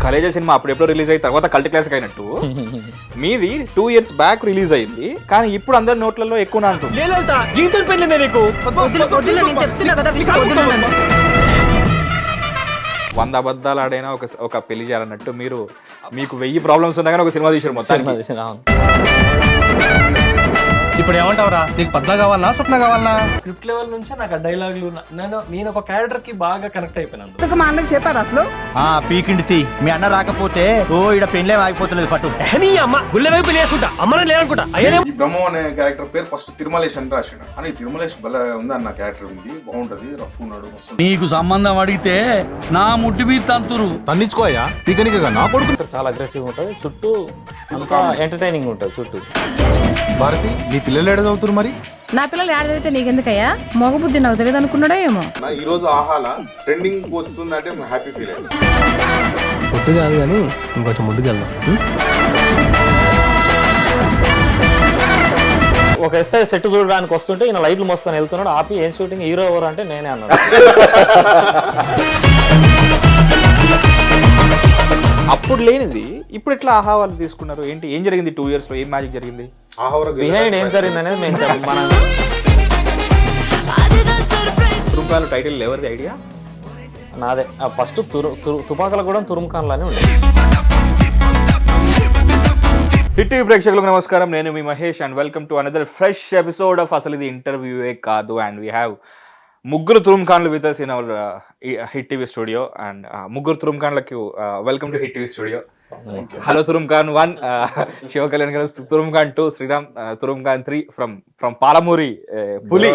Khaleja cinema అప్పుడెప్పుడు release అయిన తర్వాత cult classic అయినట్టు మీది 2 years బ్యాక్ రిలీజ్ అయింది, కానీ ఇప్పుడు అందరి నోట్లలో ఎక్కువ అంటుంది. వంద అబద్ధాలు ఆడైనా ఒక పెళ్లి చేయాలన్నట్టు మీకు 1000 ప్రాబ్లమ్స్ ఉన్నా కానీ ఒక సినిమా తీసారు మొత్తం. ఇప్పుడు ఏమంటావురా, నీకు పద్మ కావాలన్నా స్వప్న కావాలన్నా? స్క్రిప్ట్ లెవెల్ నుంచి నాకు ఆ డైలాగులు నేను ఒక క్యారెక్టర్ కి బాగా కనెక్ట్ అయిపోయినాను. మా అన్నకి చెప్పారు అసలు పీకిండి తీ, మీ అన్న రాకపోతే ఇడ పెళ్ళే ఆగిపోతున్నది పట్టు. అమ్మ గుళ్ళ వైపు లేసుకుంటా, అమ్మనే లేనుకుంటా. ఈ బ్రహ్మం అనే క్యారెక్టర్ పేరు ఫస్ట్ తిరుమలేష్ అని రాశాడు. అని తిరుమలేష్ భలే ఉంది అన్న క్యారెక్టర్ ఉంది, బాగుంటది, రఫ్ ఉన్నాడు. నీకు సంబంధం అడిగితే నా ముట్టి మీద తంతురు తన్నిచ్చుకోయా పీకనికగా నా కొడుకు చాలా అగ్రెసివ్ ఉంటుంది, చుట్టూ అంతా ఎంటర్టైనింగ్ ఉంటుంది చుట్టూ. భారతి, నీ పిల్లలు ఏడ చదువుతారు మరి? నా పిల్లలు ఏడ చదివితే నీకెందుకయ్యా? మగ బుద్ధి నాకు తెలియదు అనుకున్నాడో ఏమో. ఈ రోజు ఆహాల ట్రెండింగ్ వస్తుందంటే హ్యాపీ ఫీల్ అయ్యింది. ముద్దు కాదు కానీ ఇంకొంచెం ముందుకు వెళ్దాం. ఒక ఎస్ఐ సెట్ చూడడానికి వస్తుంటే ఈయన లైట్లు మోసుకొని వెళ్తున్నాడు, ఆపి ఏం షూటింగ్, హీరో ఎవరు అంటే నేనే అన్నాడు. అప్పుడు లేనిది ఇప్పుడు ఎట్లా ఆహా వాళ్ళు తీసుకున్నారు? ఏం జరిగింది 2 years లో? ఏం మ్యాజిక్ జరిగింది? బిహైండ్ ఏం జరిగింది అనేది మేము చెప్పాలి. రూపాయలు టైటిల్ ఎవరిది ఐడియా? నాదే. ఫస్ట్ తుపాకుల కూడా తురుముఖాన్ లానే ఉండేది. హిట్ టీవీ ప్రేక్షకులకు నమస్కారం, నేను మీ Mahesh and welcome to another fresh episode of అసలు ఇది ఇంటర్వ్యూయే కాదు. అండ్ వీ హ్యావ్ ముగ్గురు తురుముఖాన్లు with us in our hit TV studio. And ముగ్గురు తురుముఖాన్లకి welcome to hit TV studio. Hello తురుముఖాన్ 1, శివ కళ్యాణ్ గారు తురుముఖాన్ 2, శ్రీరామ్ తురుముఖాన్ 3 ఫ్రమ్ పాలమూరి పులి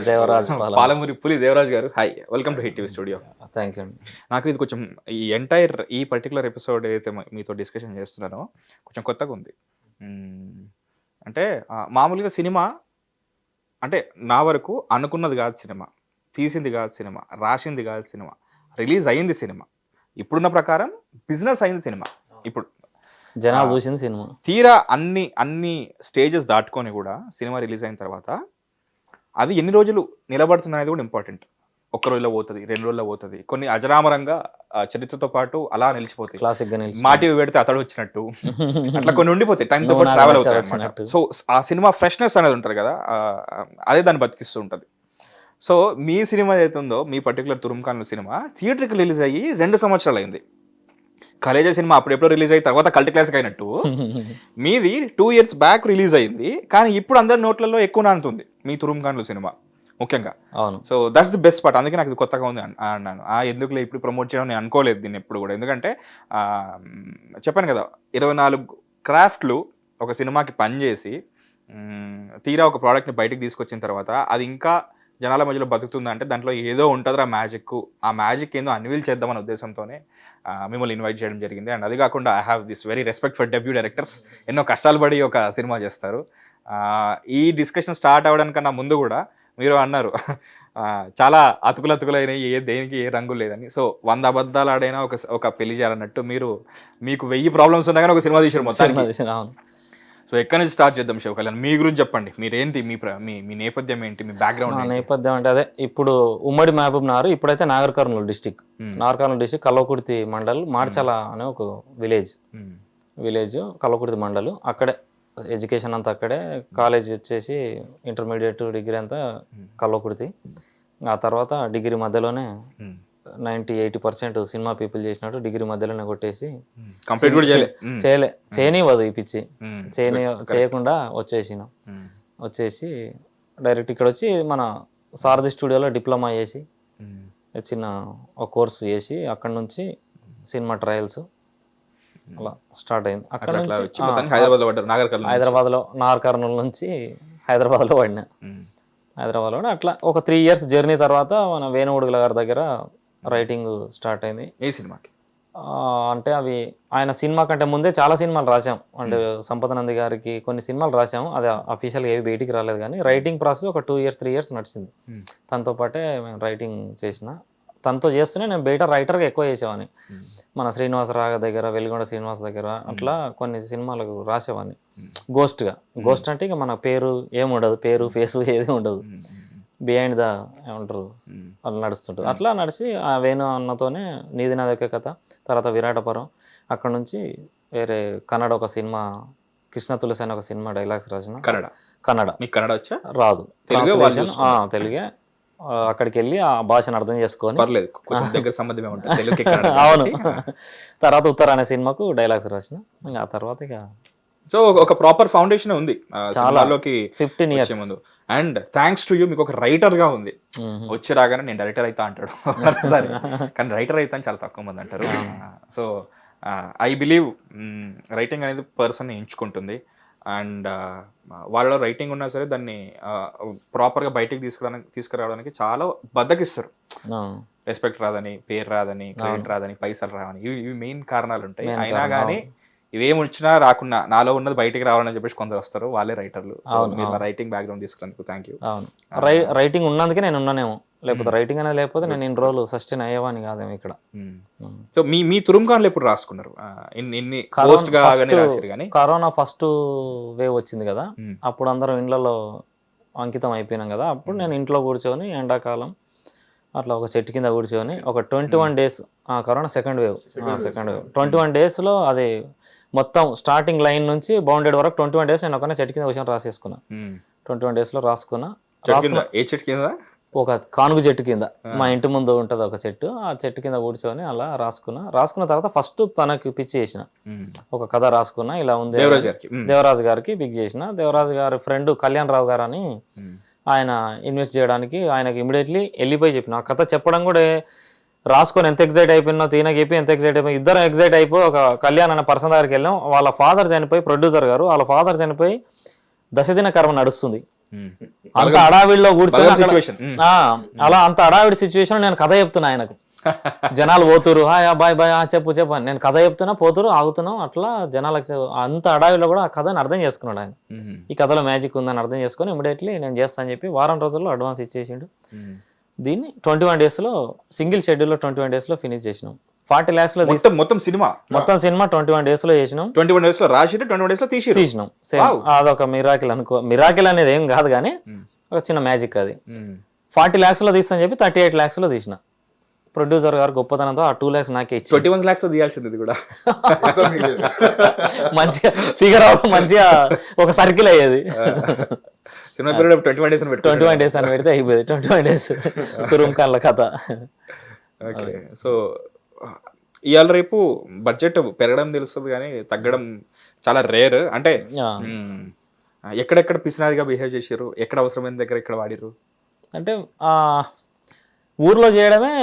దేవరాజ్ పాలమూరి పులి దేవరాజ్ గారు. Hi, welcome to hit TV studio. Thank you అండి. నాకు ఇది కొంచెం ఈ పర్టికులర్ ఎపిసోడ్ ఏదైతే మీతో డిస్కషన్ చేస్తున్నానో కొంచెం కొత్తగా ఉంది. అంటే మామూలుగా సినిమా అంటే నా వరకు అనుకున్నది కాదు సినిమా, తీసింది కాదు సినిమా, రాసింది కాదు సినిమా, రిలీజ్ అయింది సినిమా. ఇప్పుడున్న ప్రకారం బిజినెస్ అయింది సినిమా. ఇప్పుడు జనాలు చూసింది సినిమా. తీరా అన్ని స్టేజెస్ దాటుకొని కూడా సినిమా రిలీజ్ అయిన తర్వాత అది ఎన్ని రోజులు నిలబడుతుంది అనేది కూడా ఇంపార్టెంట్. 1 రోజులో పోతుంది, 2 రోజుల్లో పోతుంది, కొన్ని అజరామరంగా చరిత్రతో పాటు అలా నిలిచిపోతాయి. క్లాసిక్ గా నిలిచి మాటివి పెడితే అతడు వచ్చినట్టు అట్లా కొన్ని ఉండిపోతాయి, టైంతో పాటు ట్రావెల్ అవుతాయి. సో ఆ సినిమా ఫ్రెష్నెస్ అనేది ఉంటుంది కదా, అదే దాన్ని బతికిస్తూ ఉంటుంది. సో మీ సినిమా ఏదైతుందో, మీ పర్టికులర్ తురుముఖాన్ సినిమా థియేటర్కి రిలీజ్ అయ్యి 2 సంవత్సరాలు అయింది. కలేజా సినిమా అప్పుడెప్పుడు రిలీజ్ అయిన తర్వాత కల్ట్ క్లాసిక్ అయినట్టు మీది 2 years బ్యాక్ రిలీజ్ అయింది, కానీ ఇప్పుడు అందరి నోట్లలో ఎక్కువ నానుతుంది మీ తురుముఖాన్ సినిమా ముఖ్యంగా. అవును. So that's the best part. అందుకే నాకు ఇది కొత్తగా ఉంది అన్నాను. ఎందుకులే ఇప్పుడు ప్రమోట్ చేయడం నేను అనుకోలేదు దీన్ని ఎప్పుడు కూడా. ఎందుకంటే చెప్పాను కదా, 24 క్రాఫ్ట్లు ఒక సినిమాకి పనిచేసి తీరా ఒక ప్రోడక్ట్ని బయటకు తీసుకొచ్చిన తర్వాత అది ఇంకా జనాల మధ్యలో బతుకుతుందంటే దాంట్లో ఏదో ఉంటుందిరా మ్యాజిక్. ఆ మ్యాజిక్ ఏందో అన్వీల్ చేద్దామనే ఉద్దేశంతోనే మిమ్మల్ని ఇన్వైట్ చేయడం జరిగింది. అండ్ అది కాకుండా I have this very respect for debut directors. ఎన్నో కష్టాలు పడి ఒక సినిమా చేస్తారు. ఈ డిస్కషన్ స్టార్ట్ అవ్వడానికన్నా ముందు కూడా మీరు అన్నారు చాలా అతుకులైనవి, దేనికి ఏ రంగు లేదని. సో 100 అబద్ధాలు ఆడైనా ఒక పెళ్లి చేయాలన్నట్టు మీకు 1000 ప్రాబ్లమ్స్ ఉన్నా కానీ ఒక సినిమా తీసారు మొత్తం. సో ఎక్కడి నుంచి స్టార్ట్ చేద్దాం శివ కళ్యాణ్? మీ గురించి చెప్పండి. మీరేంటి, మీ నేపథ్యం ఏంటి, మీ బ్యాక్గ్రౌండ్? నేపథ్యం అంటే అదే, ఇప్పుడు ఉమ్మడి మహబూబ్ నగర్, ఇప్పుడైతే నాగర్ కర్నూలు డిస్టిక్ కల్వకుర్తి మండల్, మార్చల అనే ఒక విలేజ్ కల్వకుర్తి మండల్. అక్కడే ఎడ్యుకేషన్ అంతా అక్కడే, కాలేజ్ వచ్చేసి ఇంటర్మీడియట్ డిగ్రీ అంతా కల్వకుర్తి. ఆ తర్వాత డిగ్రీ మధ్యలోనే 90-80% సినిమా పీపుల్ చేసినట్టు డిగ్రీ మధ్యలోనే కొట్టేసి చేయనివ్వదు ఈ పిచ్చి, చేయకుండా వచ్చేసి డైరెక్ట్ ఇక్కడ వచ్చి మన సారథి స్టూడియోలో డిప్లొమా చేసి చిన్న ఒక కోర్సు చేసి అక్కడ నుంచి సినిమా ట్రయల్స్ అలా స్టార్ట్ అయింది. అక్కడ నుంచి హైదరాబాద్లో నాగర్ కర్నూలు నుంచి హైదరాబాద్లో పడినా. హైదరాబాద్లో అట్లా ఒక 3 years జర్నీ తర్వాత మన వేణుగుడుగుల గారి దగ్గర రైటింగ్ స్టార్ట్ అయింది. ఏ సినిమాకి అంటే అవి ఆయన సినిమా కంటే ముందే చాలా సినిమాలు రాసాం. అంటే సంపద నంది గారికి కొన్ని సినిమాలు రాసాము, అది అఫీషియల్గా ఏవి బయటికి రాలేదు. కానీ రైటింగ్ ప్రాసెస్ ఒక 2 years 3 years నడిచింది. తనతో పాటే మేము రైటింగ్ చేసిన, తనతో చేస్తూనే నేను బయట రైటర్గా ఎక్కువ చేసేవాడిని. మన శ్రీనివాసరావు దగ్గర, వెలిగొండ శ్రీనివాస్ దగ్గర అట్లా కొన్ని సినిమాలకు రాసేవాడిని గోస్ట్గా. గోస్ట్ అంటే ఇక మన పేరు ఏముండదు, పేరు ఫేసు ఏది ఉండదు, బిహైండ్ ద ఏమంటారు అలా నడుస్తుంటుంది. అట్లా నడిచి ఆ వేణు అన్నతోనే నీది నాది ఒకే కథ, తర్వాత విరాటపురం, అక్కడ నుంచి వేరే కన్నడ ఒక సినిమా కృష్ణ తులసి అనే ఒక సినిమా డైలాగ్స్ రాసిన కన్నడ. మీకు కన్నడ వచ్చా? రాదు, తెలుగే. తెలుగే. అక్కడికి వెళ్ళి ఆ భాషను అర్థం చేసుకొని పర్లేదు, దగ్గర సంబంధమే ఉంటుంది తెలుగుకి. అవును. తర్వాత ఉత్తర అనే సినిమాకు డైలాగ్స్ రాసిన. ఇంకా ఆ తర్వాత ఇక సో ఒక ప్రాపర్ ఫౌండేషన్ ఉంది చాలాలోకి 15 years ముందు. అండ్ థ్యాంక్స్ టు యూ మీకు ఒక రైటర్ గా ఉంది. వచ్చి రాగానే నేను డైరెక్టర్ అవుతా అంటాడు సరే, కానీ రైటర్ అవుతా అని చాలా తక్కువ మంది అంటారు. సో ఐ బిలీవ్ రైటింగ్ అనేది పర్సన్ ఎంచుకుంటుంది. అండ్ వాళ్ళలో రైటింగ్ ఉన్నా సరే దాన్ని ప్రాపర్గా బయటికి తీసుకురావడానికి చాలా బద్దకిస్తారు. రెస్పెక్ట్ రాదని, పేరు రాదని, క్రెడిట్ రాదని, పైసలు రావని, ఇవి మెయిన్ కారణాలు ఉంటాయి. అయినా కానీ ఇవేం వచ్చినా రాకున్నా నాలో ఉన్నది బయటికి రావాలని చెప్పేసి కొందరు వస్తారు, వాళ్ళే రైటర్లు. రైటింగ్ బ్యాక్గ్రౌండ్ తీసుకున్నందుకు థ్యాంక్ యూ. రైటింగ్ ఉన్నందుకే నేను ఉన్నానేమో, లేకపోతే రైటింగ్ అనేది లేకపోతే నేను ఇన్ని రోజులు సస్టైన్ అయ్యేవాని కాదేమో ఇక్కడ. సో మీ తురుంకాన్లు ఎప్పుడు రాసుకున్నారు? కరోనా ఫస్ట్ వేవ్ వచ్చింది కదా, అప్పుడు అందరం ఇండ్లలో అంకితం అయిపోయినాం కదా. అప్పుడు నేను ఇంట్లో కూర్చొని ఎండాకాలం అట్లా ఒక చెట్టు కింద కూర్చొని ఒక 21 days, కరోనా సెకండ్ వేవ్ 21 daysలో అది మొత్తం స్టార్టింగ్ లైన్ నుంచి బౌండెడ్ వరకు 21 days నేను ఒక చెట్టు కింద కూర్చొని రాసేసుకున్నా. 21 daysలో రాసుకున్నా. ఏ చెట్టు కింద? ఒక కానుగ చెట్టు కింద, మా ఇంటి ముందు ఉంటుంది ఒక చెట్టు, ఆ చెట్టు కింద కూర్చొని అలా రాసుకున్న తర్వాత ఫస్ట్ తనకి పిచ్ చేసిన, ఒక కథ రాసుకున్నా ఇలా ఉంది, దేవరాజు గారికి పిక్ చేసిన. దేవరాజు గారి ఫ్రెండ్ కళ్యాణ్ రావు గారు అని ఆయన ఇన్వెస్ట్ చేయడానికి ఆయనకి ఇమీడియట్లీ వెళ్ళిపోయి చెప్పిన. ఆ కథ చెప్పడం కూడా రాసుకొని ఎంత ఎగ్జైట్ అయిపోయినా, తీనకి చెప్పి ఎంత ఎగ్జైట్ అయిపోయి, ఇద్దరు ఎగ్జైట్ అయిపోయి ఒక కళ్యాణ్ అనే పర్సన్ దగ్గరికి వెళ్ళాం. వాళ్ళ ఫాదర్ చనిపోయి, ప్రొడ్యూసర్ గారు వాళ్ళ ఫాదర్ చనిపోయి దశదిన కర్మ నడుస్తుంది. అంత అడావిడిలో కూర్చొని అలా అంత అడావిడి సిచ్యువేషన్ నేను కథ చెప్తున్నా ఆయనకు. జనాలు పోతురు, బాయ్ బాయ్ చెప్పు అని నేను కథ చెప్తున్నా, పోతురు ఆగుతున్నాం. అట్లా జనాలకు అంత అడావిలో కూడా ఆ కథని అర్థం చేసుకున్నాడు ఆయన. ఈ కథలో మ్యాజిక్ ఉందని అర్థం చేసుకుని ఇమీడియట్లీ నేను చేస్తా అని చెప్పి వారం రోజుల్లో అడ్వాన్స్ ఇచ్చేసిండు. దీన్ని 21 daysలో సింగిల్ షెడ్యూల్లో 21 daysలో ఫినిష్ చేసినాం. 40 lakhs లో మొత్తం సినిమా 21 daysలో చేసినాం. 21 daysలో రాసి 21 daysలో తీసినాం. అదొక మిరాకిల్ అనుకో. మిరాకిల్ అనేది ఏం కాదు కానీ ఒక చిన్న మ్యాజిక్ అది. 40 lakhs లో తీస్తా అని చెప్పి 38 lakhs లో తీసిన. ప్రొడ్యూసర్ గారు గొప్పతనంతో ఆ 2 lakhs నాకే ఇచ్చి 21 lakhs తీయాల్సింది కూడా మంచిగా ఫిగర్ అవ్వడం, మంచిగా ఒక సర్కిల్ అయ్యేది. 21 days అని పెడితే అయిపోయింది 21 days తురుంకాన్ల కథ. ఓకే. సో ఇవాళ రేపు బడ్జెట్ పెరగడం తెలుస్తుంది కానీ తగ్గడం చాలా రేర్. అంటే ఎక్కడెక్కడ పిసినారిగా బిహేవ్ చేశారు, ఎక్కడ అవసరమైన దగ్గర ఎక్కడ వాడిరు? అంటే ఊర్లో చేయడమే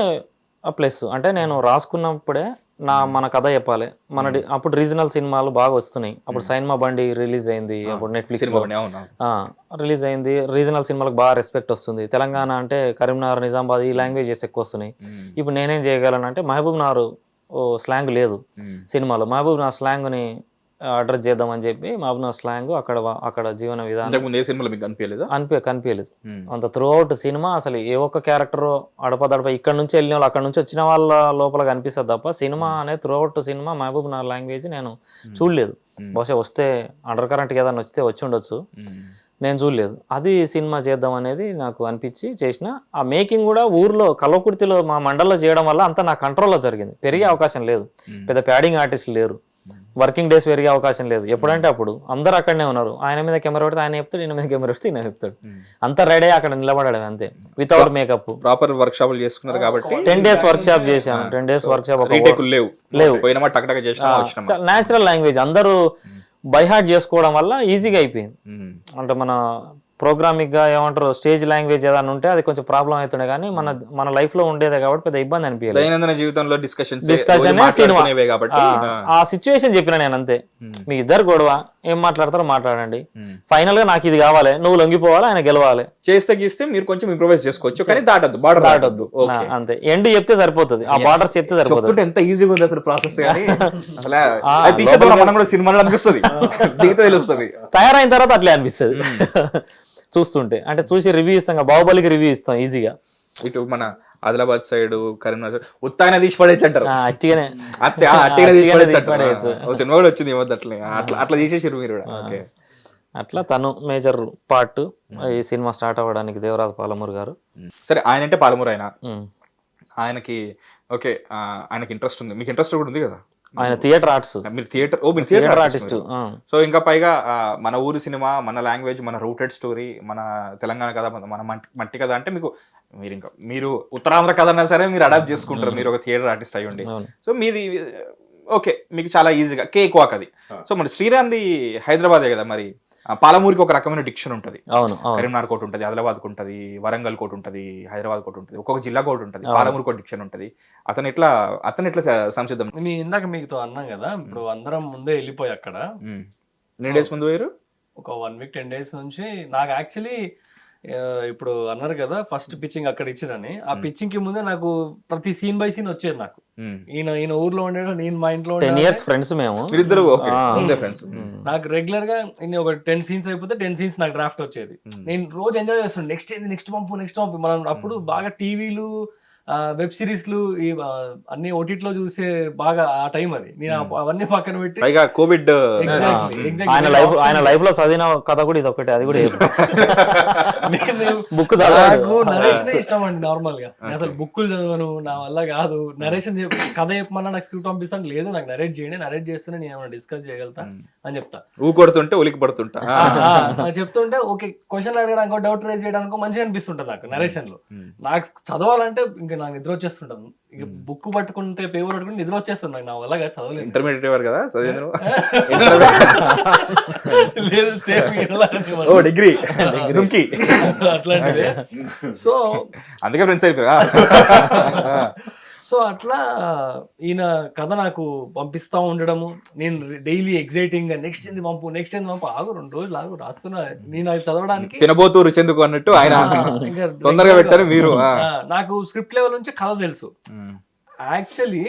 ప్లస్. అంటే నేను రాసుకున్నప్పుడే మన కథ చెప్పాలి. అప్పుడు రీజనల్ సినిమాలు బాగా వస్తున్నాయి. అప్పుడు సైన్మా బండి రిలీజ్ అయింది, అప్పుడు నెట్ఫ్లిక్స్ రిలీజ్ అయింది. రీజనల్ సినిమాలకు బాగా రెస్పెక్ట్ వస్తుంది. తెలంగాణ అంటే కరీంనగర్, నిజామాబాద్ ఈ లాంగ్వేజెస్ ఎక్కువ వస్తున్నాయి. ఇప్పుడు నేనేం చేయగలను అంటే మహబూబ్ నగర్ స్లాంగ్ లేదు సినిమాలో, మహబూబ్ నగర్ స్లాంగ్ని అడ్రస్ చేద్దామని చెప్పి మహబూబ్ నగర్ స్లాంగ్ అక్కడ జీవన విధానం కనిపించలేదు. అంత త్రూ అవుట్ సినిమా అసలు ఏ ఒక్క క్యారెక్టర్ అడపదడప ఇక్కడ నుంచి వెళ్ళిన వాళ్ళు అక్కడ నుంచి వచ్చిన వాళ్ళ లోపల కనిపిస్తుంది తప్ప సినిమా అనేది throughout cinema Mahabubnagar language నేను చూడలేదు. బహుశా వస్తే అండర్ కరెంట్ ఏదైనా వచ్చి ఉండొచ్చు, నేను చూడలేదు. అది సినిమా చేద్దాం అనేది నాకు అనిపించి చేసిన. ఆ మేకింగ్ కూడా ఊర్లో కల్వకుర్తిలో మా మండల్లో చేయడం వల్ల అంతా నా కంట్రోల్లో జరిగింది. పెరిగే అవకాశం లేదు, పెద్ద ప్యాడింగ్ ఆర్టిస్టులు లేరు, వర్కింగ్ డేస్ పెరిగే అవకాశం లేదు. ఎప్పుడంటే అప్పుడు అందరు అక్కడనే ఉన్నారు. ఆయన మీద కెమెరా పెడితే ఆయన చెప్తాడు, ఈయన మీద కెమెరా పెడితే ఈయన చెప్తాడు. అంతా రెడీ అక్కడ నిలబడడం అంతే, వితౌట్ మేకప్. ప్రాపర్ వర్క్ షాపులు చేసుకున్నారు కాబట్టి 10 days వర్క్ షాప్ చేశాను. 10 days వర్క్ షాప్ లేవు. న్యాచురల్ లాంగ్వేజ్ అందరూ బైహార్ట్ చేసుకోవడం వల్ల ఈజీగా అయిపోయింది. అంటే మన ప్రోగ్రామిక్ గా ఏమంటారు స్టేజ్ లాంగ్వేజ్ ఏదైనా ఉంటే అది కొంచెం ప్రాబ్లం అవుతుండే, కానీ మన లైఫ్ లో ఉండేదే కాబట్టి పెద్ద ఇబ్బంది అనిపించలేదు. దైనందిన జీవితంలో డిస్కషన్ సినిమా ఆ సిచ్యువేషన్ చెప్పిన నేను అంతే. మీ ఇద్దరు గొడవ ఏం మాట్లాడతారో మాట్లాడండి, ఫైనల్ గా నాకు ఇది కావాలి, నువ్వు లొంగిపోవాలి, ఆయన గెలవాలి. చేస్తే గీస్తే మీరు కొంచెం ఇంప్రూవైజ్ చేసుకోవచ్చు, కానీ దాటద్దు, బార్డర్ దాటద్దు అంతే. ఎండ్ చెప్తే సరిపోతుంది, ఆ బార్డర్స్ చెప్తే సరిపోతుంది. ఎంత ఈజీగా ఉంది అసలు ప్రాసెస్. మనం కూడా సినిమాలో అనిపిస్తుంది, దిగితే తెలుస్తుంది, తయారైన తర్వాత అట్లే అనిపిస్తుంది చూస్తుంటే. అంటే చూసి రివ్యూ ఇస్తాం, బాహుబలికి రివ్యూ ఇస్తాం ఈజీగా. ఇటు మన ఆదిలాబాద్ సైడ్, కరీంనగర్ ఉత్తాయిన తీసి పడేసి అంటారు, అట్టిగానే సినిమా కూడా వచ్చింది అట్లా తీసేసారు మీరు కూడా. ఓకే. అట్లా తను మేజర్ పార్ట్ ఈ సినిమా స్టార్ట్ అవ్వడానికి దేవరాజు పాలమూరు గారు. సరే ఆయన అంటే పాలమూరు ఆయన, ఉమ్. ఆయనకి ఓకే ఆయనకి ఇంట్రెస్ట్ ఉంది, మీకు ఇంట్రెస్ట్ కూడా ఉంది కదా, ఆయన థియేటర్ ఆర్ట్స్, మీరు థియేటర్ మీరు థియేటర్ ఆర్టిస్ట్. సో ఇంకా పైగా మన ఊరి సినిమా, మన లాంగ్వేజ్, మన రూటెడ్ స్టోరీ, మన తెలంగాణ కథ, మన మట్టి కథ అంటే మీకు మీరు ఉత్తరాంధ్ర కథ అన్నా సరే మీరు అడాప్ట్ చేసుకుంటారు, మీరు ఒక థియేటర్ ఆర్టిస్ట్ అయ్యండి. సో మీది ఓకే, మీకు చాలా ఈజీగా కేక్ వాక్ అది. సో మరి శ్రీరామ్ది హైదరాబాదే కదా, మరి పాలమూరికి ఒక రకమైన డిక్షన్ ఉంటుంది. అవును, కరీంనగర్ కోట ఉంటుంది, ఆదిలాబాద్ ఉంటుంది, వరంగల్ కోట ఉంటుంది, హైదరాబాద్ కోట ఉంటుంది, ఒక్కొక్క జిల్లా కోట ఉంటుంది, పాలమూరు కోట డిక్షన్ ఉంటుంది. అతను ఎట్లా సంసిద్ధం? మీ ఇందాక మీతో అన్నాం కదా, ఇప్పుడు అందరం ముందే వెళ్ళిపోయి అక్కడ ఎన్ని డేస్ ముందు పోయారు? ఒక 1 week 10 days నుంచి. నాకు యాక్చువల్లీ ఇప్పుడు అన్నారు కదా ఫస్ట్ పిచ్చింగ్ అక్కడ ఇచ్చిరని, ఆ పిచ్చింగ్ కి ముందే నాకు ప్రతి సీన్ బై సీన్ వచ్చేది. నాకు ఈయన ఊర్లో ఉండేది, నేను మా ఇంట్లో 10 years ఫ్రెండ్స్ మేము. మీరిద్దరు ఫ్రెండ్స్. నాకు రెగ్యులర్ గా ఒక 10 scenes అయిపోతే 10 scenes నాకు డ్రాఫ్ట్ వచ్చేది. నేను రోజు ఎంజాయ్ చేస్తుండే, నెక్స్ట్ పంపు. మనం అప్పుడు బాగా టీవీలు, వెబ్ సిరీస్లు అన్ని ఓటీటీలో చూసే బాగా ఆ టైం అది. నేను అవన్నీ పక్కన పెట్టి పైగా కోవిడ్ ఆయన లైఫ్ లో చదివిన కథ కూడా ఇది ఒకటి, అది కూడా బుక్ నరేషన్ ఇష్టం అండి. నార్మల్ గా నేను అసలు బుక్కులు చదవను, నా వల్ల కాదు. నరేషన్ కథ చెప్పమన్నా నాకు స్క్రిప్ట్ పంపిస్తాను, లేదు నాకు నరేట్ చేయండి, నరేట్ చేస్తేనే నేను ఏమైనా డిస్కస్ చేయగలుగుతా అని చెప్తా. కొడుతుంటే ఉలికి పడుతుంటా చెప్తుంటే ఓకే, క్వశ్చన్ అడగడానికి, డౌట్ రైజ్ చేయడానికి మంచిగా అనిపిస్తుంటది నాకు నరేషన్ లో. నాకు చదవాలంటే ఇంకా నాకు నిద్ర వచ్చేస్తుంటాను. ఇక బుక్ పట్టుకుంటే పేపర్ పట్టుకుంటే నిద్ర వచ్చేస్తుంది నాకు, నా వల్ల చదవలేదు. ఇంటర్మీడియట్ కదా చదివాను, లేదు సేమ్ డిగ్రీ అట్లాంటిదే. సో అందుకే ఫ్రెండ్స్ అయిపోయా. సో అట్లా ఈయన కథ నాకు పంపిస్తా ఉండడము, నేను డైలీ ఎగ్జైటింగ్ గా నెక్స్ట్ ఏంది పంపు ఆగు 2 రోజులు ఆగు రాస్తున్నా, నేను అది చదవడానికి. తినబోతూ రుచెందుకు అన్నట్టు ఆయన తొందరగా పెట్టారు మీరు. నాకు స్క్రిప్ట్ లెవెల్ నుంచి కథ తెలుసు. యాక్చువల్లీ